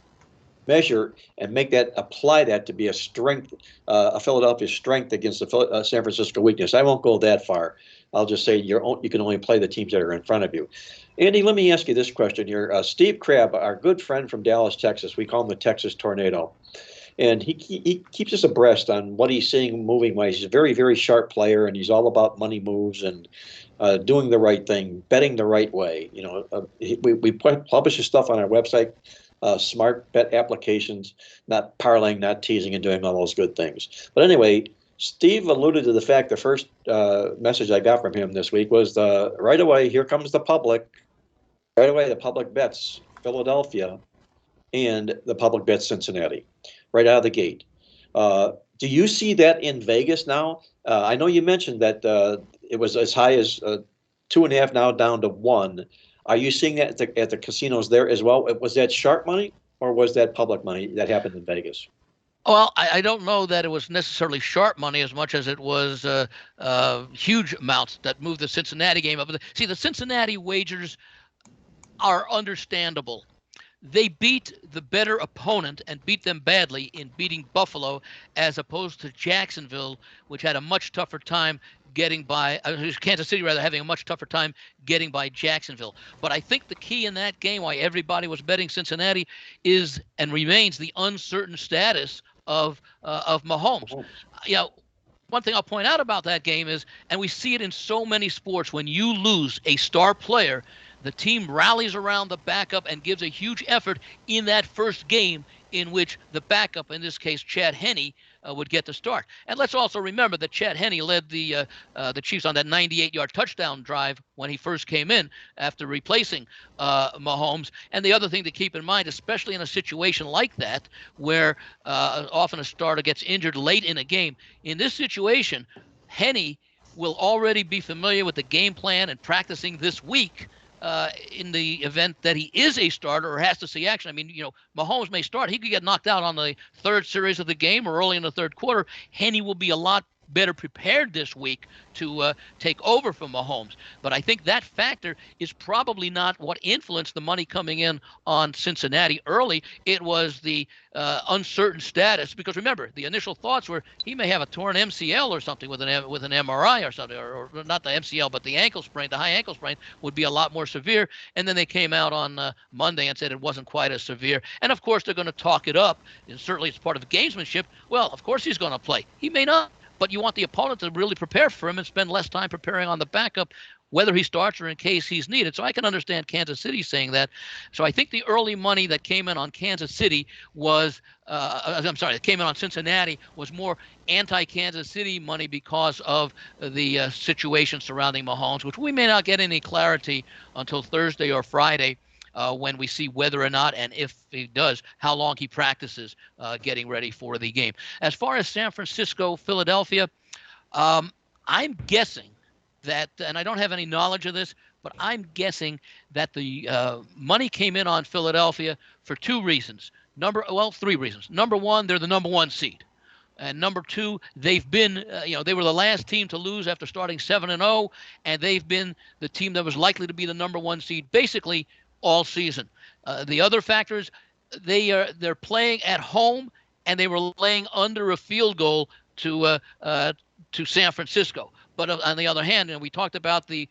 measure and apply that to be a strength, a Philadelphia strength against the San Francisco weakness, I won't go that far. I'll just say you can only play the teams that are in front of you. Andy, let me ask you this question here. Steve Crabb, our good friend from Dallas, Texas, we call him the Texas Tornado. And he keeps us abreast on what he's seeing moving wise. He's a very, very sharp player, and he's all about money moves and doing the right thing, betting the right way. We publish his stuff on our website, smart bet applications, not parlaying, not teasing, and doing all those good things. But anyway, Steve alluded to the fact the first message I got from him this week was right away, here comes the public. Right away, the public bets Philadelphia, and the public bets Cincinnati. Right out of the gate. Do you see that in Vegas now? I know you mentioned that it was as high as 2.5, now down to 1. Are you seeing that at the casinos there as well? Was that sharp money or was that public money that happened in Vegas? Well, I don't know that it was necessarily sharp money as much as it was huge amounts that moved the Cincinnati game up. See, the Cincinnati wagers are understandable. They beat the better opponent and beat them badly in beating Buffalo, as opposed to Jacksonville, which had a much tougher time getting by Kansas City, rather, having a much tougher time getting by Jacksonville. But I think the key in that game, why everybody was betting Cincinnati, is and remains the uncertain status of Mahomes. one thing I'll point out about that game is, and we see it in so many sports, when you lose a star player, the team rallies around the backup and gives a huge effort in that first game in which the backup, in this case Chad Henne, would get the start. And let's also remember that Chad Henne led the Chiefs on that 98-yard touchdown drive when he first came in after replacing Mahomes. And the other thing to keep in mind, especially in a situation like that, where often a starter gets injured late in a game, in this situation, Henne will already be familiar with the game plan and practicing this week. In the event that he is a starter or has to see action. I mean, Mahomes may start. He could get knocked out on the third series of the game or early in the third quarter. Henne will be a lot better prepared this week to take over from Mahomes. But I think that factor is probably not what influenced the money coming in on Cincinnati early. It was the uncertain status, because remember, the initial thoughts were he may have a torn MCL or something with an MRI or something, or not the MCL, but the ankle sprain, the high ankle sprain would be a lot more severe. And then they came out on Monday and said it wasn't quite as severe. And of course, they're going to talk it up. And certainly it's part of gamesmanship. Well, of course he's going to play. He may not. But you want the opponent to really prepare for him and spend less time preparing on the backup, whether he starts or in case he's needed. So I can understand Kansas City saying that. So I think the early money that came in on Kansas City was, that came in on Cincinnati was more anti-Kansas City money because of the situation surrounding Mahomes, which we may not get any clarity until Thursday or Friday. When we see whether or not, and if he does, how long he practices getting ready for the game. As far as San Francisco, Philadelphia, I'm guessing that, and I don't have any knowledge of this, but I'm guessing that the money came in on Philadelphia for three reasons. Number one, they're the number one seed. And number two, they've been, they were the last team to lose after starting 7-0, and they've been the team that was likely to be the number one seed basically all season. The other factors, they're playing at home, and they were laying under a field goal to San Francisco. But on the other hand, and we talked about the,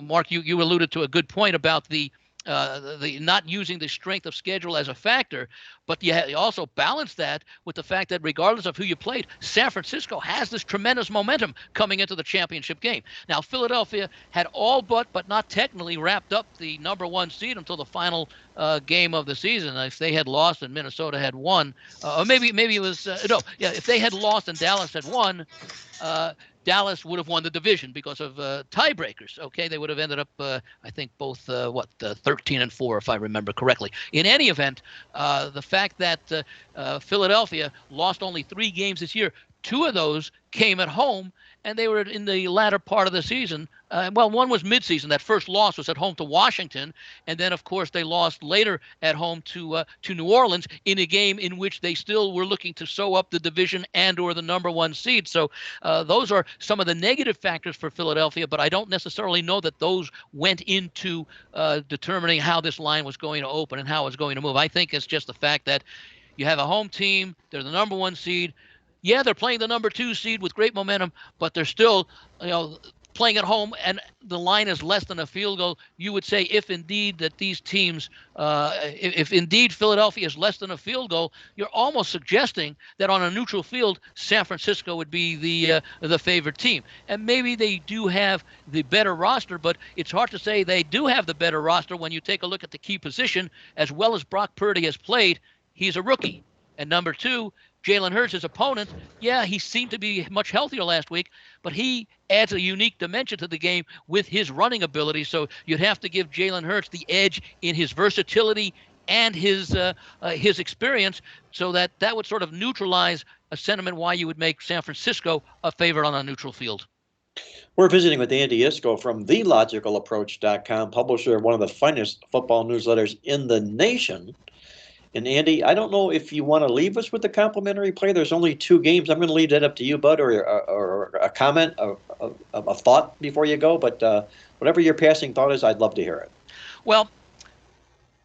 Mark, you alluded to a good point about the not using the strength of schedule as a factor, but you also balance that with the fact that regardless of who you played, San Francisco has this tremendous momentum coming into the championship game. Now, Philadelphia had all but not technically wrapped up the number one seed until the final game of the season. If they had lost and Minnesota had won, or maybe it was if they had lost and Dallas had won, Dallas would have won the division because of tiebreakers. Okay, they would have ended up, I think, both 13-4, if I remember correctly. In any event, the fact that Philadelphia lost only 3 games this year, 2 of those came at home, and they were in the latter part of the season. One was midseason. That first loss was at home to Washington, and then, of course, they lost later at home to New Orleans in a game in which they still were looking to sew up the division and or the number one seed. So those are some of the negative factors for Philadelphia, but I don't necessarily know that those went into determining how this line was going to open and how it was going to move. I think it's just the fact that you have a home team, they're the number one seed. Yeah, they're playing the number 2 seed with great momentum, but they're still, playing at home, and the line is less than a field goal. You would say if indeed that these teams, if indeed Philadelphia is less than a field goal, you're almost suggesting that on a neutral field, San Francisco would be the favored team. And maybe they do have the better roster, but it's hard to say they do have the better roster when you take a look at the key position. As well as Brock Purdy has played, he's a rookie. And number 2, Jalen Hurts, his opponent, he seemed to be much healthier last week, but he adds a unique dimension to the game with his running ability. So you'd have to give Jalen Hurts the edge in his versatility and his experience, so that would sort of neutralize a sentiment why you would make San Francisco a favorite on a neutral field. We're visiting with Andy Iskoe from TheLogicalApproach.com, publisher of one of the finest football newsletters in the nation. And Andy, I don't know if you want to leave us with the complimentary play. There's only 2 games. I'm going to leave that up to you, Bud, or a comment, a thought before you go. But whatever your passing thought is, I'd love to hear it. Well,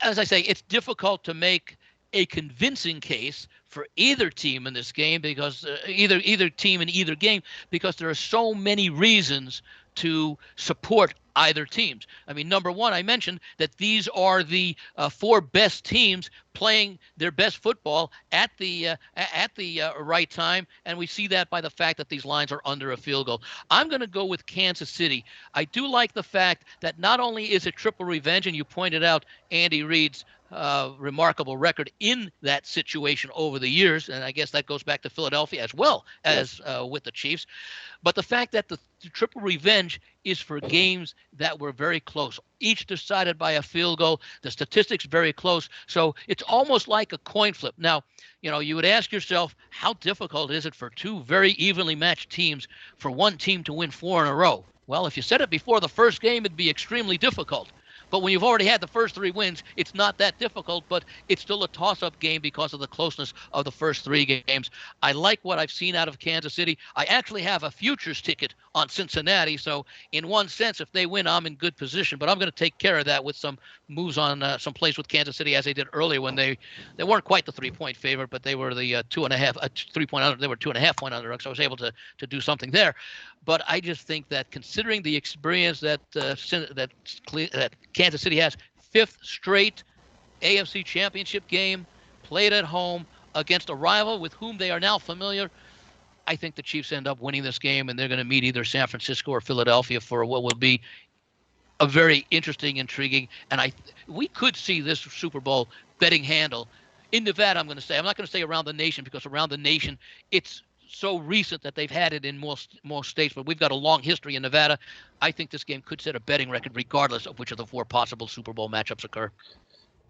as I say, it's difficult to make a convincing case for either team in this game, because either team in either game, because there are so many reasons to support either teams. I mean, number one, I mentioned that these are the 4 best teams playing their best football at the right time, and we see that by the fact that these lines are under a field goal. I'm going to go with Kansas City. I do like the fact that not only is it triple revenge, and you pointed out Andy Reid's remarkable record in that situation over the years, and I guess that goes back to Philadelphia as well as with the Chiefs. But the fact that the triple revenge is for games that were very close, each decided by a field goal, the statistics very close. So it's almost like a coin flip. Now, you would ask yourself, how difficult is it for two very evenly matched teams for one team to win 4 in a row? Well, if you said it before the first game, it'd be extremely difficult. But when you've already had the first 3 wins, it's not that difficult, but it's still a toss-up game because of the closeness of the first 3 games. I like what I've seen out of Kansas City. I actually have a futures ticket on Cincinnati, so in one sense, if they win, I'm in good position. But I'm going to take care of that with some moves on some plays with Kansas City, as they did earlier when they weren't quite the 3-point favorite, but they were the 3-point under. They were 2.5-point underdogs, so I was able to do something there. But I just think that considering the experience that Kansas City has, 5th straight AFC Championship game, played at home against a rival with whom they are now familiar, I think the Chiefs end up winning this game, and they're going to meet either San Francisco or Philadelphia for what will be a very interesting, intriguing, and we could see this Super Bowl betting handle in Nevada. I'm not going to say around the nation, because around the nation it's so recent that they've had it in most states, but we've got a long history in Nevada. I think this game could set a betting record regardless of which of the 4 possible Super Bowl matchups occur.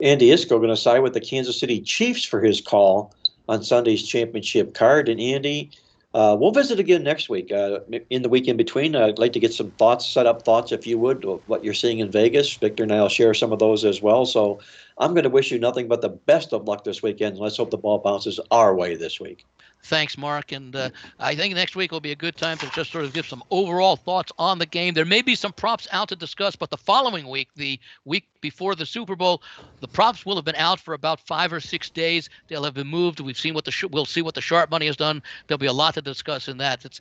Andy Iskoe going to side with the Kansas City Chiefs for his call on Sunday's championship card. And Andy, we'll visit again next week. In the week in between, I'd like to get some set up thoughts, if you would, of what you're seeing in Vegas. Victor and I will share some of those as well. So I'm going to wish you nothing but the best of luck this weekend. Let's hope the ball bounces our way this week. Thanks, Mark. And I think next week will be a good time to just sort of give some overall thoughts on the game. There may be some props out to discuss, but the following week, the week before the Super Bowl, the props will have been out for about 5 or 6 days. They'll have been moved. We'll see what the sharp money has done. There'll be a lot to discuss in that.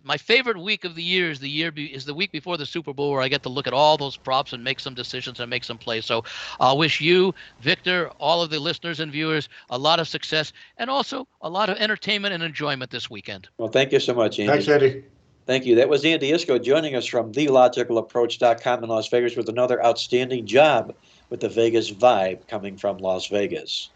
My favorite week of the year is the week before the Super Bowl, where I get to look at all those props and make some decisions and make some plays. So I'll wish you, Victor, all of the listeners and viewers a lot of success, and also a lot of entertainment and enjoyment this weekend. Well, thank you so much, Andy. Thanks, Eddie. Thank you. That was Andy Iskoe joining us from TheLogicalApproach.com in Las Vegas with another outstanding job with the Vegas vibe coming from Las Vegas.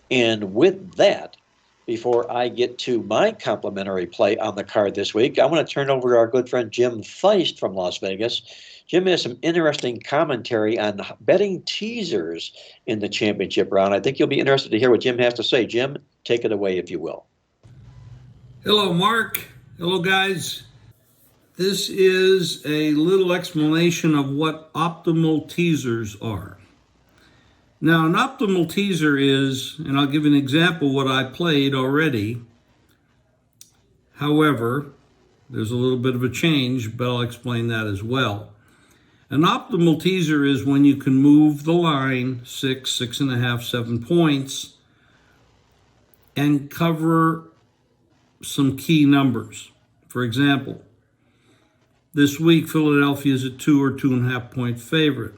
And with that, before I get to my complimentary play on the card this week, I want to turn over to our good friend Jim Feist from Las Vegas. Jim has some interesting commentary on betting teasers in the championship round. I think you'll be interested to hear what Jim has to say. Jim, take it away, if you will. Hello, Mark. Hello, guys. This is a little explanation of what optimal teasers are. Now, an optimal teaser is, and I'll give an example what I played already. However, there's a little bit of a change, but I'll explain that as well. An optimal teaser is when you can move the line 6, 6.5, 7 points and cover some key numbers. For example, this week Philadelphia is a 2 or 2.5 point favorite.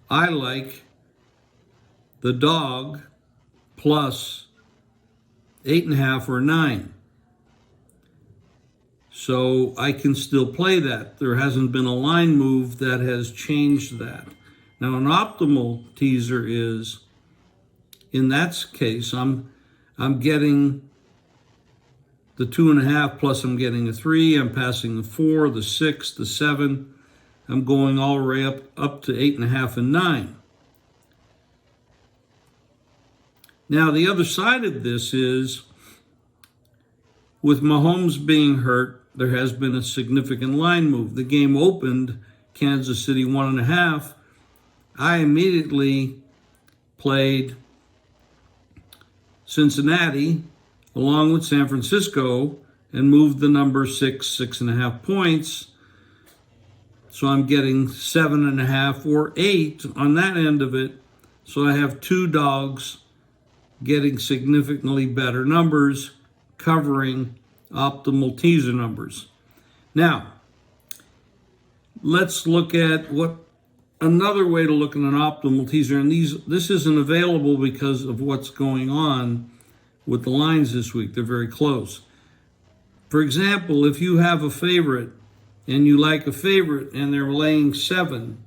I like the dog plus 8.5 or 9. So I can still play that. There hasn't been a line move that has changed that. Now, an optimal teaser is, in that case, I'm getting the 2.5 plus I'm getting a 3. I'm passing the 4, the 6, the 7. I'm going all the way up to 8.5 and 9. Now, the other side of this is, with Mahomes being hurt, there has been a significant line move. The game opened Kansas City 1.5. I immediately played Cincinnati along with San Francisco and moved the number 6, 6.5 points. So I'm getting 7.5 or 8 on that end of it. So I have 2 dogs getting significantly better numbers, covering optimal teaser numbers. Now, let's look at what another way to look at an optimal teaser, and this isn't available because of what's going on with the lines this week. They're very close. For example, if you have a favorite and you like a favorite and they're laying 7,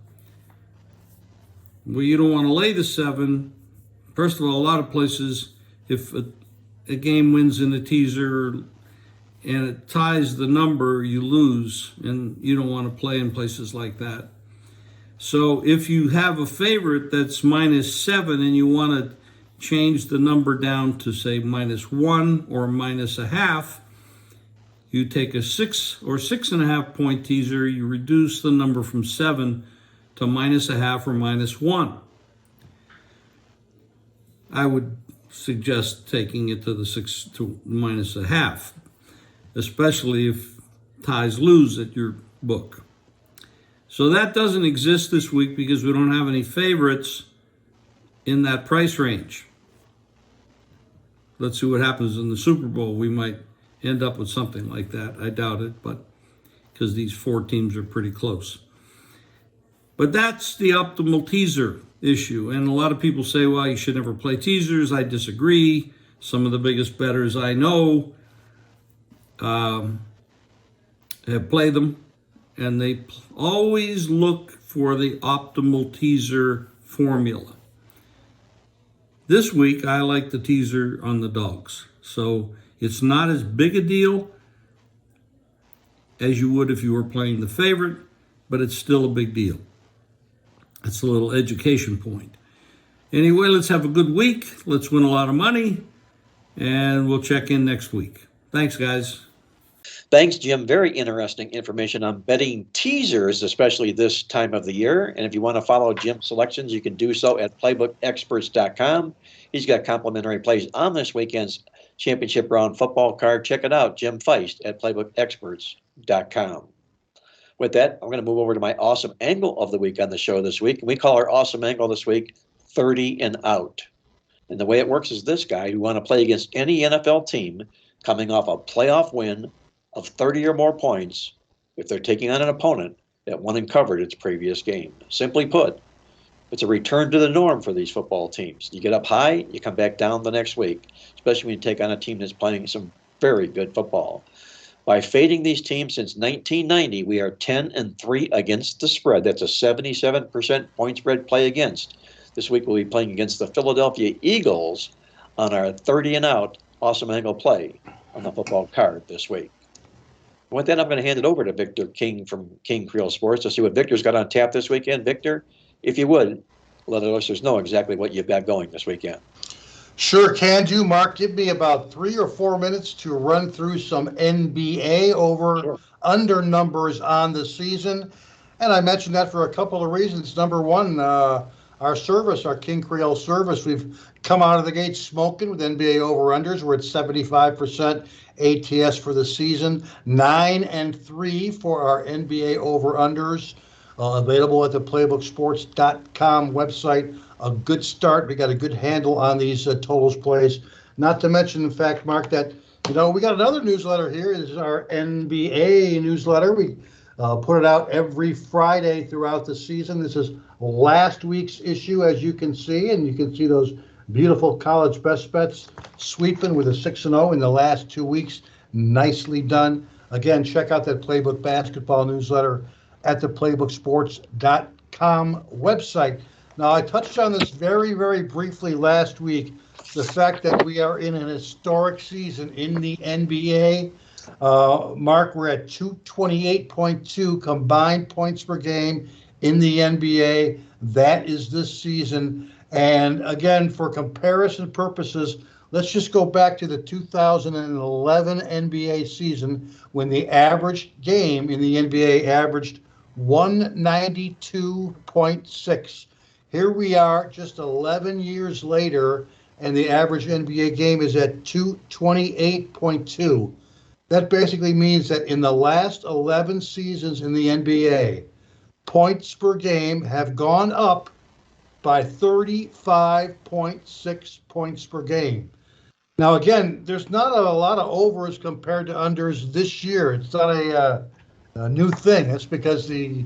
well, you don't want to lay the 7. First of all, a lot of places, if a game wins in a teaser and it ties the number, you lose, and you don't want to play in places like that. So if you have a favorite that's -7 and you want to change the number down to, say, -1 or -0.5, you take a 6 or 6.5 point teaser, you reduce the number from 7 to -0.5 or -1. I would suggest taking it to the 6 to -0.5, especially if ties lose at your book. So that doesn't exist this week because we don't have any favorites in that price range. Let's see what happens in the Super Bowl. We might end up with something like that. I doubt it, but because these 4 teams are pretty close. But that's the optimal teaser issue. And a lot of people say, well, you should never play teasers. I disagree. Some of the biggest bettors I know have played them, and they always look for the optimal teaser formula. This week, I like the teaser on the dogs. So it's not as big a deal as you would if you were playing the favorite, but it's still a big deal. It's a little education point. Anyway, let's have a good week. Let's win a lot of money, and we'll check in next week. Thanks, guys. Thanks, Jim. Very interesting information on betting teasers, especially this time of the year. And if you want to follow Jim's selections, you can do so at playbookexperts.com. He's got complimentary plays on this weekend's championship round football card. Check it out, Jim Feist at playbookexperts.com. With that, I'm going to move over to my awesome angle of the week on the show this week. And we call our awesome angle this week 30 and out. And the way it works is this guy who want to play against any NFL team coming off a playoff win of 30 or more points if they're taking on an opponent that won and covered its previous game. Simply put, it's a return to the norm for these football teams. You get up high, you come back down the next week, especially when you take on a team that's playing some very good football. By fading these teams since 1990, we are 10-3 against the spread. That's a 77% point spread play against. This week we'll be playing against the Philadelphia Eagles on our 30 and out awesome angle play on the football card this week. With that, I'm going to hand it over to Victor King from King Creole Sports to see what Victor's got on tap this weekend. Victor, if you would, let our listeners know exactly what you've got going this weekend. Sure can do, Mark. Give me about 3 or 4 minutes to run through some NBA over-under numbers on the season. And I mentioned that for a couple of reasons. Number one, our service, our King Creole service, we've come out of the gate smoking with NBA over-unders. We're at 75% ATS for the season, 9-3 for our NBA over-unders, available at the PlaybookSports.com website. A good start. We got a good handle on these totals plays. Not to mention the fact, Mark, that we got another newsletter here. This is our NBA newsletter. We put it out every Friday throughout the season. This is last week's issue, as you can see, and you can see those beautiful college best bets sweeping with a 6-0 in the last 2 weeks. Nicely done. Again, check out that Playbook basketball newsletter at the PlaybookSports.com website. Now, I touched on this very, very briefly last week, the fact that we are in an historic season in the NBA. Mark, we're at 228.2 combined points per game in the NBA. That is this season. And again, for comparison purposes, let's just go back to the 2011 NBA season when the average game in the NBA averaged 192.6. Here we are just 11 years later, and the average NBA game is at 228.2. That basically means that in the last 11 seasons in the NBA, points per game have gone up by 35.6 points per game. Now, again, there's not a lot of overs compared to unders this year. It's not a new thing. That's because the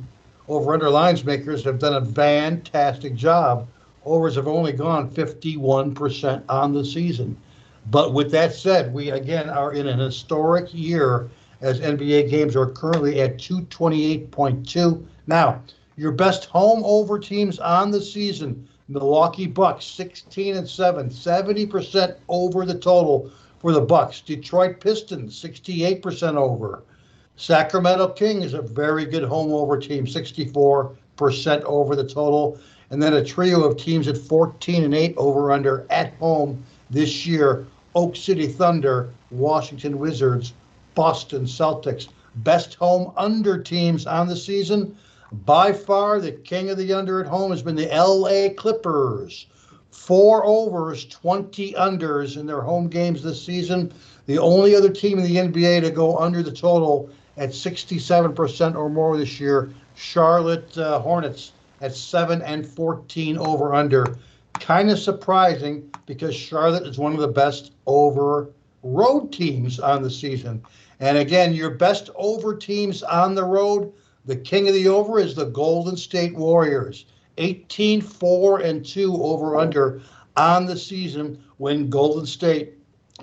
over-under lines makers have done a fantastic job. Overs have only gone 51% on the season. But with that said, we again are in an historic year as NBA games are currently at 228.2. Now, your best home over teams on the season, Milwaukee Bucks 16-7, 70% over the total for the Bucks. Detroit Pistons 68% over. Sacramento Kings, a very good home over team, 64% over the total. And then a trio of teams at 14-8 over under at home this year. Oak City Thunder, Washington Wizards, Boston Celtics. Best home under teams on the season. By far, the king of the under at home has been the LA Clippers. 4 overs, 20 unders in their home games this season. The only other team in the NBA to go under the total at 67% or more this year, Charlotte Hornets at 7-14 over under. Kind of surprising because Charlotte is one of the best over road teams on the season. And again, your best over teams on the road, the king of the over is the Golden State Warriors. 18-4-2 over under on the season when Golden State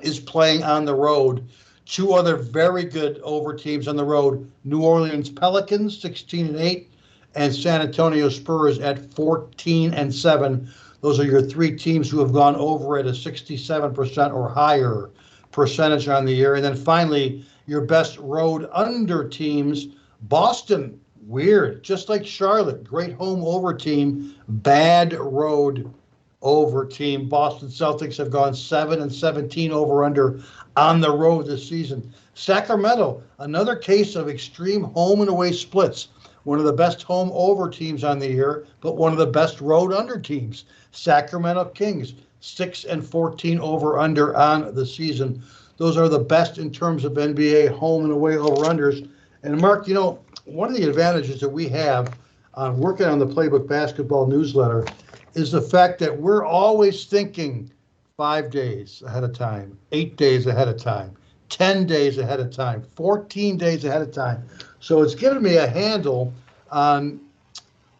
is playing on the road. 2 other very good over teams on the road, New Orleans Pelicans 16-8 and San Antonio Spurs at 14-7. Those are your 3 teams who have gone over at a 67% or higher percentage on the year. And then finally, your best road under teams, Boston, weird, just like Charlotte, great home over team, bad road over team. Boston Celtics have gone 7-17 over under on the road this season. Sacramento, another case of extreme home and away splits. One of the best home over teams on the year, but one of the best road under teams. Sacramento Kings, 6-14 over under on the season. Those are the best in terms of NBA home and away over unders. And Mark, you know, one of the advantages that we have on working on the Playbook basketball newsletter is the fact that we're always thinking 5 days ahead of time, 8 days ahead of time, 10 days ahead of time, 14 days ahead of time. So it's given me a handle on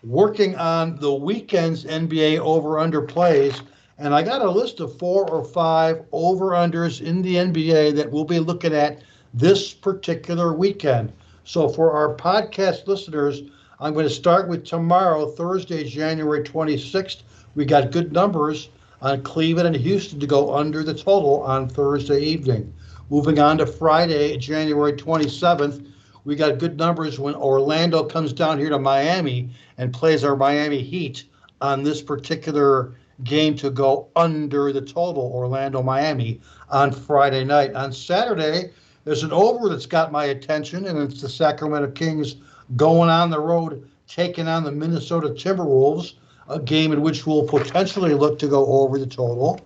working on the weekend's NBA over-under plays. And I got a list of 4 or 5 over-unders in the NBA that we'll be looking at this particular weekend. So for our podcast listeners, I'm going to start with tomorrow, Thursday, January 26th. We got good numbers on Cleveland and Houston to go under the total on Thursday evening. Moving on to Friday, January 27th, we got good numbers when Orlando comes down here to Miami and plays our Miami Heat on this particular game to go under the total, Orlando-Miami, on Friday night. On Saturday, there's an over that's got my attention, and it's the Sacramento Kings going on the road, taking on the Minnesota Timberwolves, a game in which we'll potentially look to go over the total.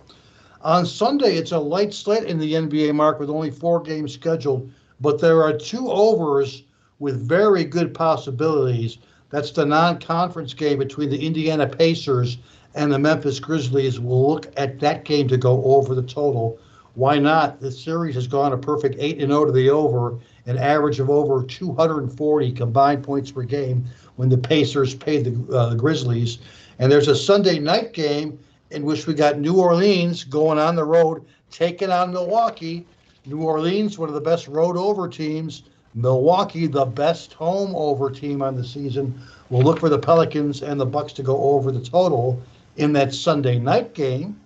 On Sunday, it's a light slate in the NBA, Mark, with only 4 games scheduled, but there are 2 overs with very good possibilities. That's the non-conference game between the Indiana Pacers and the Memphis Grizzlies. We'll look at that game to go over the total. Why not? The series has gone a perfect 8-0 to the over, an average of over 240 combined points per game when the Pacers paid the Grizzlies. And there's a Sunday night game in which we got New Orleans going on the road, taking on Milwaukee. New Orleans, one of the best road over teams. Milwaukee, the best home over team on the season. We'll look for the Pelicans and the Bucks to go over the total in that Sunday night game.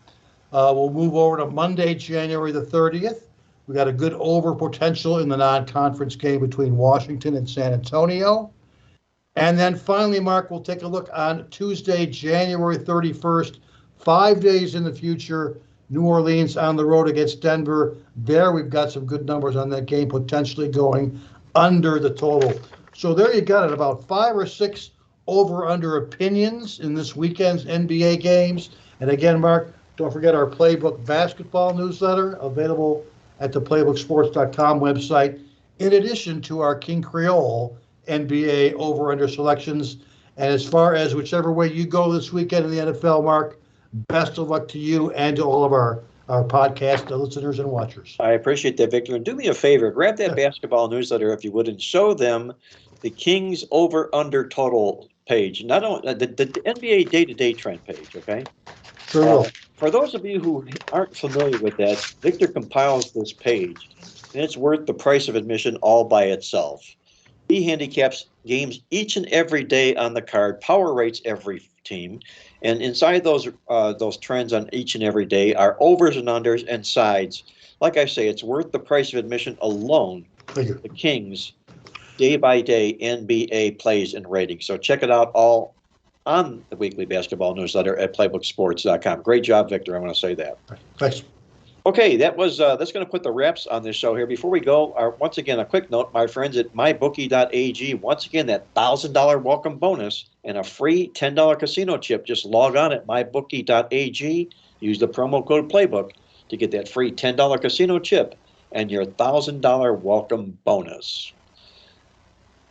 We'll move over to Monday, January the 30th. We got a good over potential in the non-conference game between Washington and San Antonio. And then finally, Mark, we'll take a look on Tuesday, January 31st, 5 days in the future. New Orleans on the road against Denver. There we've got some good numbers on that game, potentially going under the total. So there you got it, about 5 or 6 over-under opinions in this weekend's NBA games. And again, Mark, don't forget our Playbook basketball newsletter, available at the playbooksports.com website, in addition to our King Creole NBA over-under selections. And as far as whichever way you go this weekend in the NFL, Mark, best of luck to you and to all of our podcast listeners and watchers. I appreciate that, Victor. And do me a favor, grab that basketball newsletter if you would, and show them the Kings over/under total page, not only the NBA day-to-day trend page. Okay. Sure will. For those of you who aren't familiar with that, Victor compiles this page, and it's worth the price of admission all by itself. He handicaps games each and every day on the card, power rates every team, and inside those trends on each and every day are overs and unders and sides. Like I say, it's worth the price of admission alone. Thank you. The Kings day by day NBA plays and ratings. So check it out all on the weekly basketball newsletter at playbooksports.com. Great job, Victor. I want to say that. Thanks. Okay, that's going to put the wraps on this show here. Before we go, once again, a quick note, my friends at mybookie.ag. Once again, that $1,000 welcome bonus and a free $10 casino chip. Just log on at mybookie.ag. Use the promo code Playbook to get that free $10 casino chip and your $1,000 welcome bonus.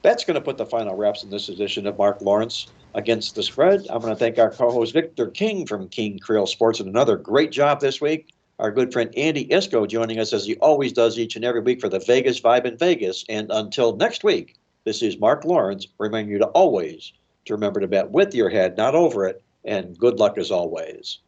That's going to put the final wraps in this edition of Mark Lawrence Against the Spread. I'm going to thank our co-host Victor King from King Creole Sports and another great job this week. Our good friend Andy Iskoe joining us as he always does each and every week for the Vegas Vibe in Vegas. And until next week, this is Mark Lawrence reminding you to always to remember to bet with your head, not over it. And good luck as always.